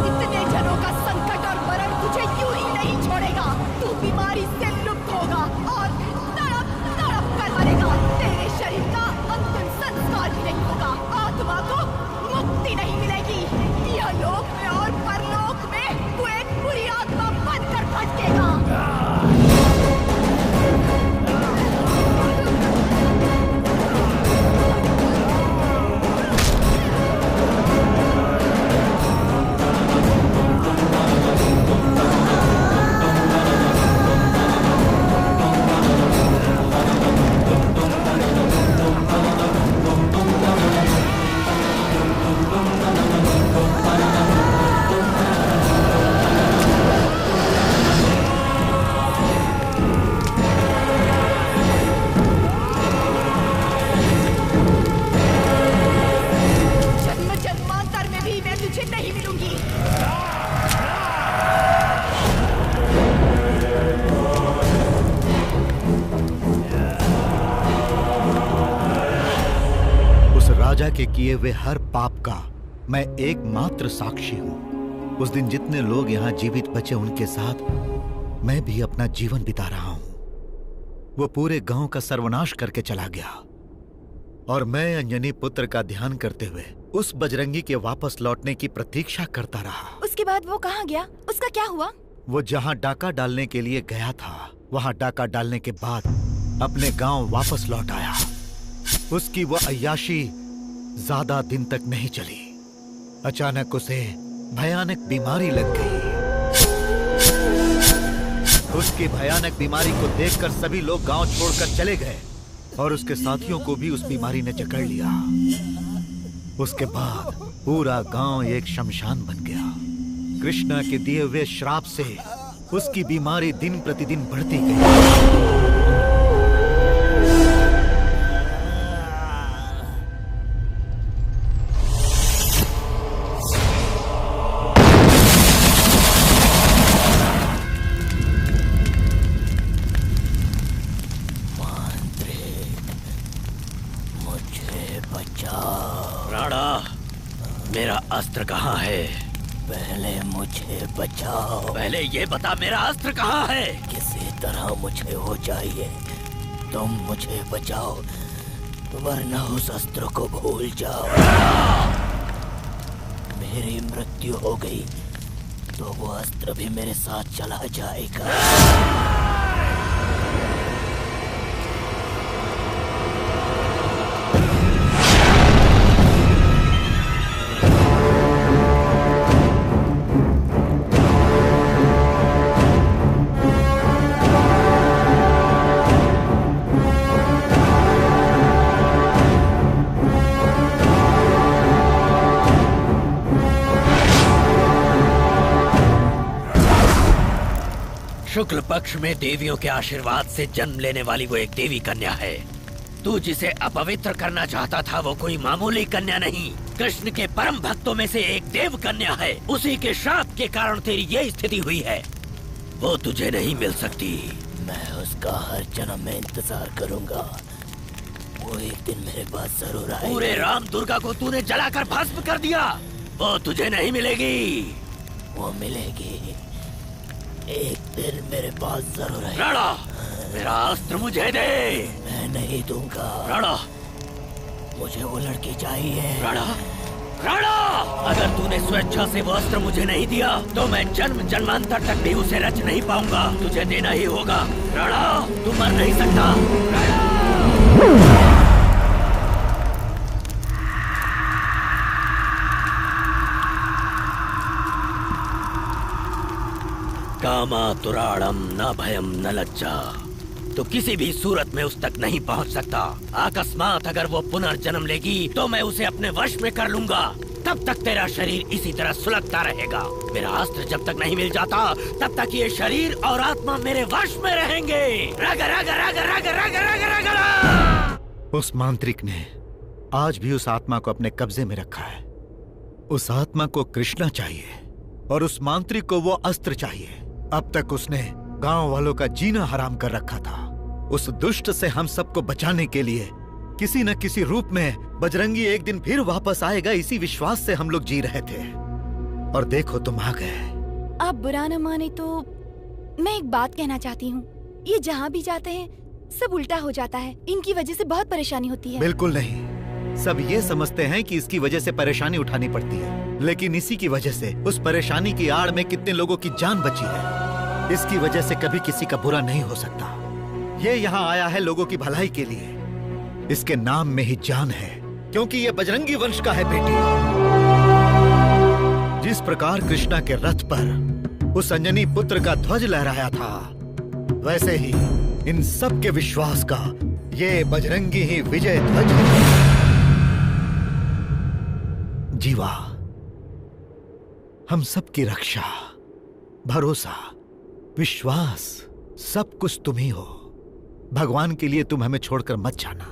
इतने जनों का संकट और मरण तुझे यूं ही नहीं छोड़ेगा। तू बीमारी से लुप्त होगा और तड़प तड़प कर मरेगा। तेरे शरीर का अंतिम संस्कार भी नहीं होगा। आत्मा को मुक्ति नहीं मिलेगी। यह लोक में और परलोक में तू एक बुरी आत्मा बनकर भटकेगा।
राजा के किए हुए हर पाप का मैं एकमात्र साक्षी हूँ। उस दिन जितने लोग यहाँ जीवित बचे उनके साथ मैं भी अपना जीवन बिता रहा हूँ। वो पूरे गांव का सर्वनाश करके चला गया और मैं अंजनी पुत्र का ध्यान करते हुए उस बजरंगी के वापस लौटने की प्रतीक्षा करता रहा।
उसके बाद वो कहाँ गया? उसका क्या हुआ?
वो जहाँ डाका डालने के लिए गया था वहाँ डाका डालने के बाद अपने गांव वापस लौट आया। उसकी वो अय्याशी ज्यादा दिन तक नहीं चली। अचानक उसे भयानक बीमारी लग गई। उसकी भयानक बीमारी को देखकर सभी लोग गांव छोड़कर चले गए और उसके साथियों को भी उस बीमारी ने जकड़ लिया। उसके बाद पूरा गांव एक शमशान बन गया। कृष्णा के दिए हुए श्राप से उसकी बीमारी दिन प्रतिदिन बढ़ती गई।
मेरा अस्त्र कहाँ है? पहले मुझे बचाओ। पहले ये बता मेरा अस्त्र कहाँ है? किसी तरह मुझे हो चाहिए, तुम मुझे बचाओ वरना उस अस्त्र को भूल जाओ। मेरी मृत्यु हो गई तो वो अस्त्र भी मेरे साथ चला जाएगा। शुक्ल पक्ष में देवियों के आशीर्वाद से जन्म लेने वाली वो एक देवी कन्या है। तू जिसे अपवित्र करना चाहता था वो कोई मामूली कन्या नहीं, कृष्ण के परम भक्तों में से एक देव कन्या है। उसी के श्राप के कारण तेरी ये स्थिति हुई है। वो तुझे नहीं मिल सकती। मैं उसका हर जन्म में इंतजार करूंगा। वो एक दिन मेरे पास जरूर आएगी। पूरे राम दुर्गा को तूने जलाकर भस्म कर दिया, वो तुझे नहीं मिलेगी। वो मिलेगी, एक दिन मेरे पास जरूर आएगी। राणा, मेरा अस्त्र मुझे दे। मैं नहीं दूंगा। राणा, मुझे वो लड़की चाहिए। राणा, राणा, अगर तूने स्वेच्छा से वो अस्त्र मुझे नहीं दिया तो मैं जन्म जन्मांतर तक भी उसे रच नहीं पाऊंगा। तुझे देना ही होगा। राणा, तू मर नहीं सकता। राणा! कामातुराणम न भयम न लज्जा। तो किसी भी सूरत में उस तक नहीं पहुंच सकता। अकस्मात अगर वो पुनर्जन्म लेगी तो मैं उसे अपने वश में कर लूंगा। तब तक तेरा शरीर इसी तरह सुलगता रहेगा। मेरा अस्त्र जब तक नहीं मिल जाता तब तक ये शरीर और आत्मा मेरे वश में रहेंगे। रग रग रग रग रग रग रग रग।
उस मांत्रिक ने आज भी उस आत्मा को अपने कब्जे में रखा है। उस आत्मा को कृष्णा चाहिए और उस मांत्रिक को वो अस्त्र चाहिए। अब तक उसने गांव वालों का जीना हराम कर रखा था। उस दुष्ट से हम सबको बचाने के लिए किसी न किसी रूप में बजरंगी एक दिन फिर वापस आएगा, इसी विश्वास से हम लोग जी रहे थे। और देखो तुम आ गए।
आप बुरा न माने तो मैं एक बात कहना चाहती हूँ। ये जहाँ भी जाते हैं सब उल्टा हो जाता है। इनकी वजह से बहुत परेशानी होती है।
बिल्कुल नहीं, सब ये समझते हैं कि इसकी वजह से परेशानी उठानी पड़ती है, लेकिन इसी की वजह से उस परेशानी की आड़ में कितने लोगों की जान बची है। इसकी वजह से कभी किसी का बुरा नहीं हो सकता। ये यहाँ आया है लोगों की भलाई के लिए। इसके नाम में ही जान है, क्योंकि ये बजरंगी वंश का है बेटी। जिस प्रकार कृष्णा के रथ पर उस अंजनी पुत्र का ध्वज लहराया था, वैसे ही इन सब के विश्वास का ये बजरंगी ही विजय ध्वज है। जीवा, हम सबकी रक्षा, भरोसा, विश्वास सब कुछ तुम ही हो। भगवान के लिए तुम हमें छोड़कर मत जाना।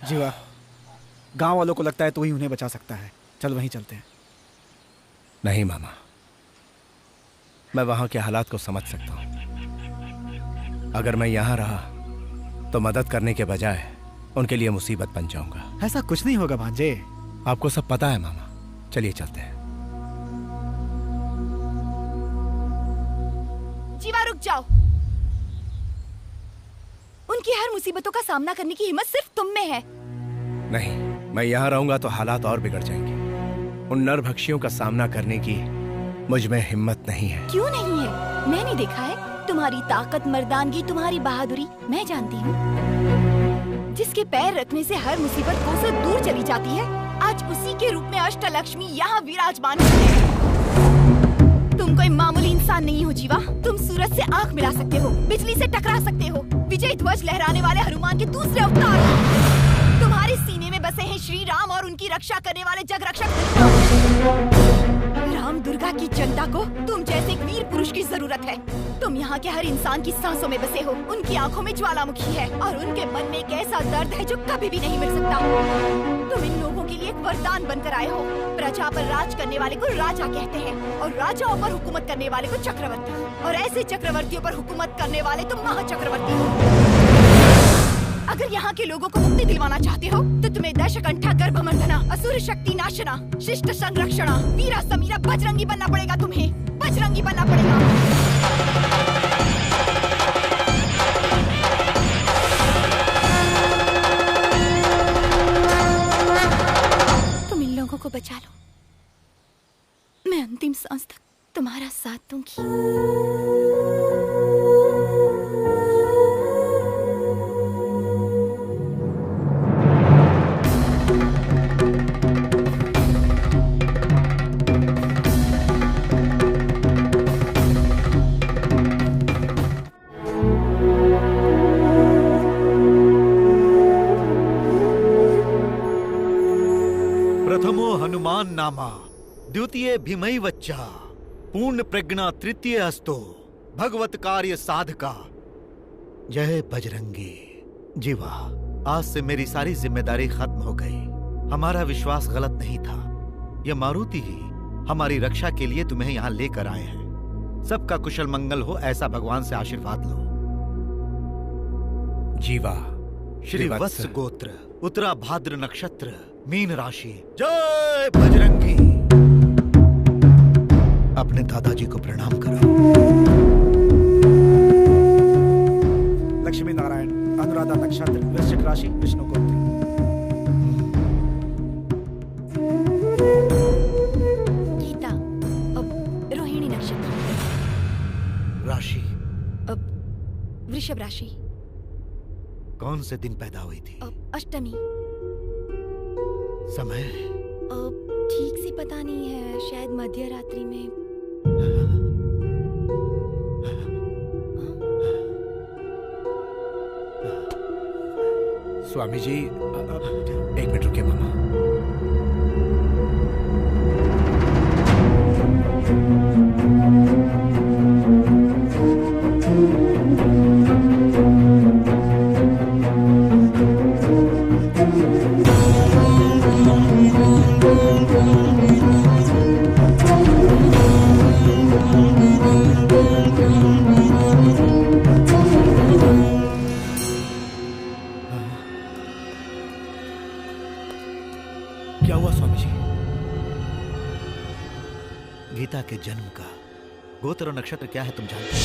जीवा, गांव वालों को लगता है तू ही उन्हें बचा सकता है। चल वहीं चलते हैं।
नहीं मामा, मैं वहां के हालात को समझ सकता हूं। अगर मैं यहां रहा तो मदद करने के बजाय उनके लिए मुसीबत बन जाऊंगा।
ऐसा कुछ नहीं होगा भांजे।
आपको सब पता है मामा। चलिए चलते हैं।
जीवा रुक जाओ। उनकी हर मुसीबतों का सामना करने की हिम्मत सिर्फ तुम में है।
नहीं, मैं यहाँ रहूंगा तो हालात और बिगड़ जाएंगे। उन नरभक्षियों का सामना करने की मुझ में हिम्मत नहीं है।
क्यों नहीं है? मैंने देखा है तुम्हारी ताकत, मर्दानगी, तुम्हारी बहादुरी मैं जानती हूँ। जिसके पैर रखने से हर मुसीबत कोसों दूर चली जाती है, आज उसी के रूप में अष्टलक्ष्मी यहाँ विराजमान है। तुम कोई मामूली इंसान नहीं हो जीवा। तुम सूरज से आंख मिला सकते हो, बिजली से टकरा सकते हो, विजय ध्वज लहराने वाले हनुमान के दूसरे अवतार हो। तुम्हारे सीने में बसे हैं श्री राम और उनकी रक्षा करने वाले जग रक्षक राम दुर्गा की जनता को तुम जैसे एक वीर पुरुष की जरूरत है। तुम यहाँ के हर इंसान की सांसों में बसे हो। उनकी आंखों में ज्वालामुखी है और उनके मन में एक ऐसा दर्द है जो कभी भी नहीं मिट सकता। तुम इन लोगों के लिए एक वरदान बनकर आए हो। प्रजा पर राज करने वाले को राजा कहते हैं और राजाओं पर हुकूमत करने वाले को चक्रवर्ती, और ऐसे चक्रवर्तियों पर हुकूमत करने वाले तुम महाचक्रवर्ती हो। अगर यहाँ के लोगों को मुक्ति दिलवाना चाहते हो तो तुम्हें दशकंठा गर्भमंथना, असुर शक्ति नाशना, शिष्ट संरक्षणा, वीरा समीरा बजरंगी बनना पड़ेगा। तुम्हें बजरंगी बनना पड़ेगा। तुम इन लोगों को बचा लो। अंतिम सांस तक तुम्हारा साथ दूंगी।
प्रथमो हनुमान नामा, द्वितीय भीमई वच्चा, पूर्ण प्रज्ञा तृतीय अस्तो, भगवत कार्य साधका। जय बजरंगी। जीवा, आज से मेरी सारी जिम्मेदारी खत्म हो गई। हमारा विश्वास गलत नहीं था। यह मारुति ही हमारी रक्षा के लिए तुम्हें यहाँ लेकर आए हैं। सबका कुशल मंगल हो, ऐसा भगवान से आशीर्वाद लो।
जीवा,
श्री वत्स गोत्र, उत्तरा भाद्र नक्षत्र, मीन राशि। जय बजरंगी। अपने दादाजी को प्रणाम करो।
लक्ष्मी नारायण, अनुराधा नक्षत्र, वृश्चिक राशि, विष्णु गोत्र।
गीता, अब रोहिणी नक्षत्र।
राशि?
अब वृषभ राशि।
कौन से दिन पैदा हुई थी?
अष्टमी।
समय?
ठीक से पता नहीं है, शायद मध्य रात्रि में।
स्वामी जी, एक मिनट रुकिए मामा।
क्या हुआ स्वामी जी? गीता के जन्म का गोत्र और नक्षत्र क्या है तुम जानते हो?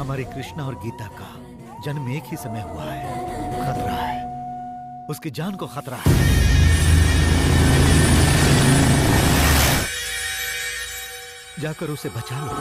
हमारी कृष्णा और गीता का जन्म एक ही समय हुआ है। खतरा है, उसकी जान को खतरा है। जाकर उसे बचा लो।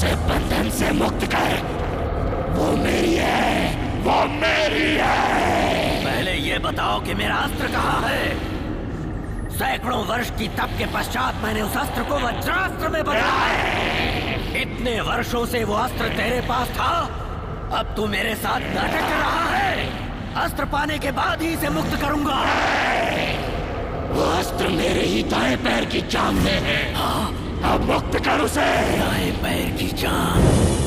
उसे बंधन से मुक्त कर। वो मेरी है, वो मेरी है।
पहले ये बताओ कि मेरा अस्त्र कहाँ है? सैकड़ों वर्ष की तप के पश्चात मैंने उस अस्त्र को वज्रास्त्र में बदला है। इतने वर्षों से वो अस्त्र तेरे पास था, अब तू मेरे साथ नाटक कर रहा है। अस्त्र पाने के बाद ही इसे मुक्त करूंगा।
वो अस्त्र मेरे ही दाएं पैर की जान में है। अब मुक्त कर उसे।
दाएं पैर की जान।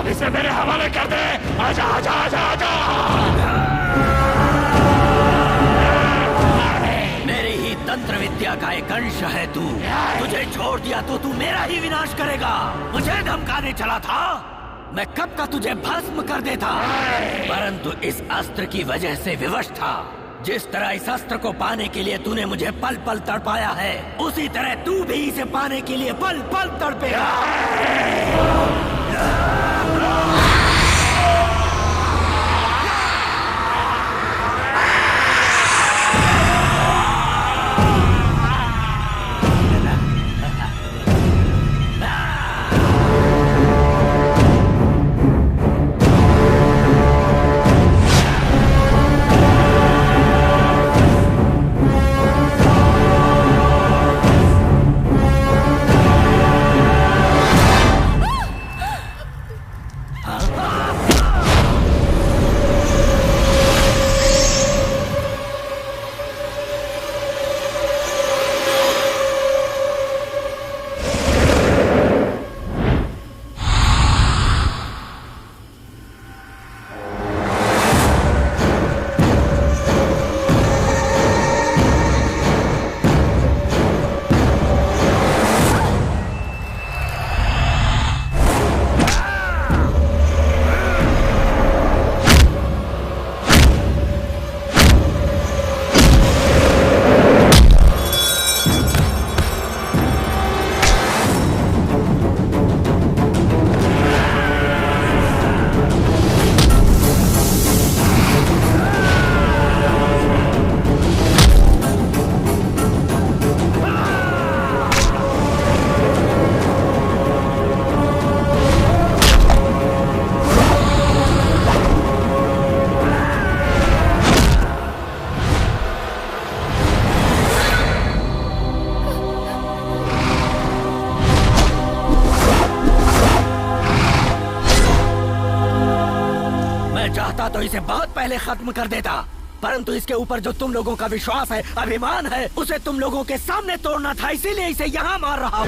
इसे मेरे हवाले कर दे। आजा आजा आजा आजा।
मेरी ही तंत्र विद्या का एक अंश है तू। तुझे छोड़ दिया तो तू मेरा ही विनाश करेगा। मुझे धमकाने चला था, मैं कब का तुझे भस्म कर देता, परंतु इस अस्त्र की वजह से विवश था। जिस तरह इस अस्त्र को पाने के लिए तूने मुझे पल पल तड़पाया है, उसी तरह तू भी इसे पाने के लिए पल पल तड़पेगा। तो इसे बहुत पहले खत्म कर देता, परंतु इसके ऊपर जो तुम लोगों का विश्वास है, अभिमान है, उसे तुम लोगों के सामने तोड़ना था, इसीलिए इसे यहाँ मार रहा हूँ।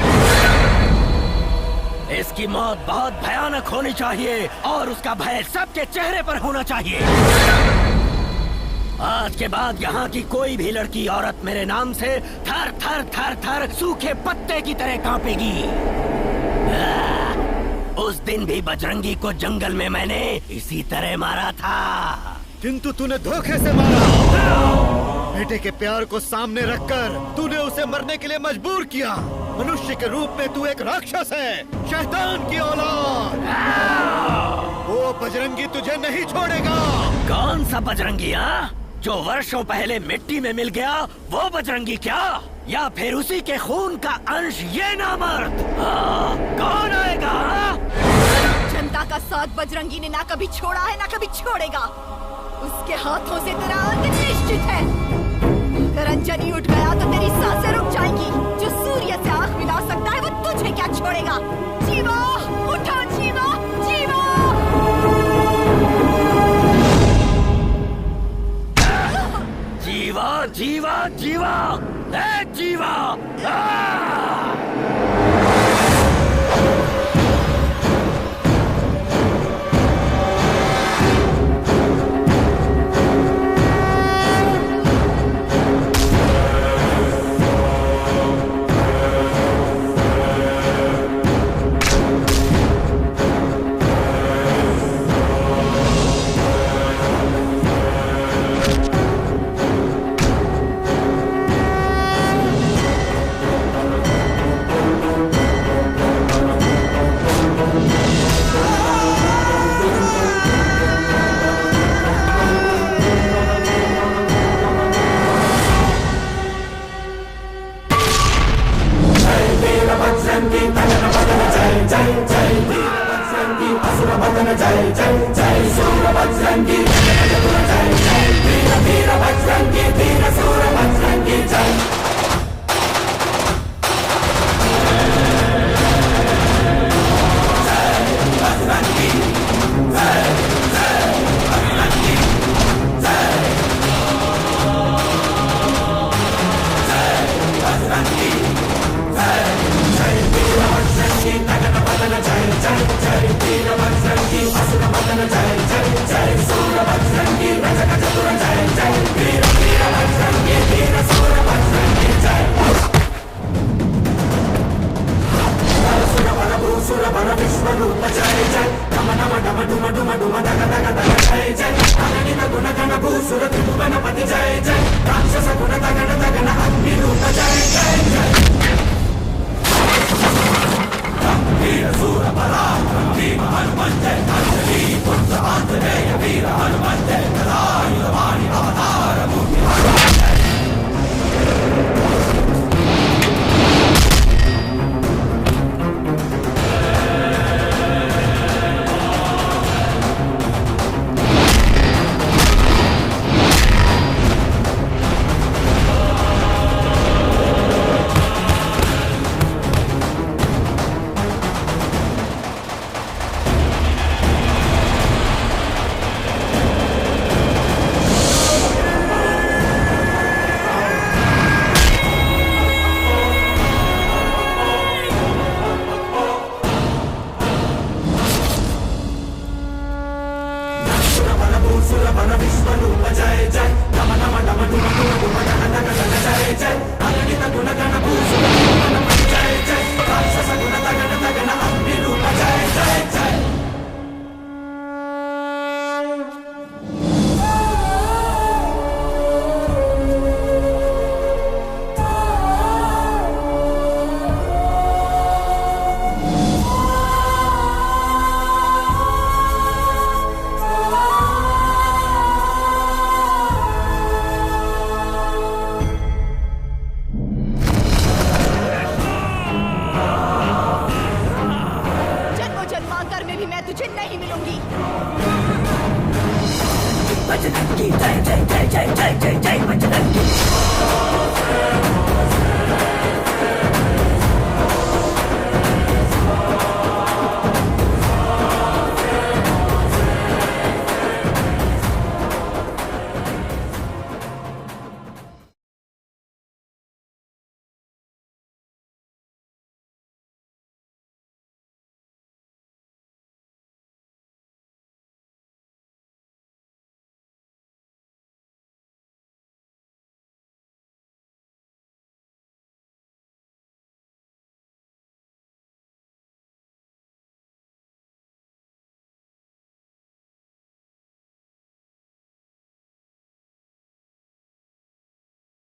इसकी मौत बहुत भयानक होनी चाहिए और उसका भय सबके चेहरे पर होना चाहिए। आज के बाद यहाँ की कोई भी लड़की औरत मेरे नाम से थर थर थर थर सूखे पत्ते की तरह कांपेगी। उस दिन भी बजरंगी को जंगल में मैंने इसी तरह मारा था,
किंतु तूने धोखे से मारा। बेटे के प्यार को सामने रखकर तूने उसे मरने के लिए मजबूर किया। मनुष्य के रूप में तू एक राक्षस है, शैतान की औलाद। वो बजरंगी तुझे नहीं छोड़ेगा।
कौन सा बजरंगी? जो वर्षों पहले मिट्टी में मिल गया, वो बजरंगी क्या? या फिर उसी के खून का अंश ये नामर्द? कौन आएगा?
जनता का साथ बजरंगी ने ना कभी छोड़ा है ना कभी छोड़ेगा। उसके हाथों से तेरा अंत निश्चित है। अगर अंजनी उठ गया तो तेरी सांसें रुक जाएंगी। जो सूर्य से आंख मिला सकता है वो तुझे क्या छोड़ेगा। जीवा, उठो जीवा, जीवा।
जीवा जीवा जीवा, जीवा।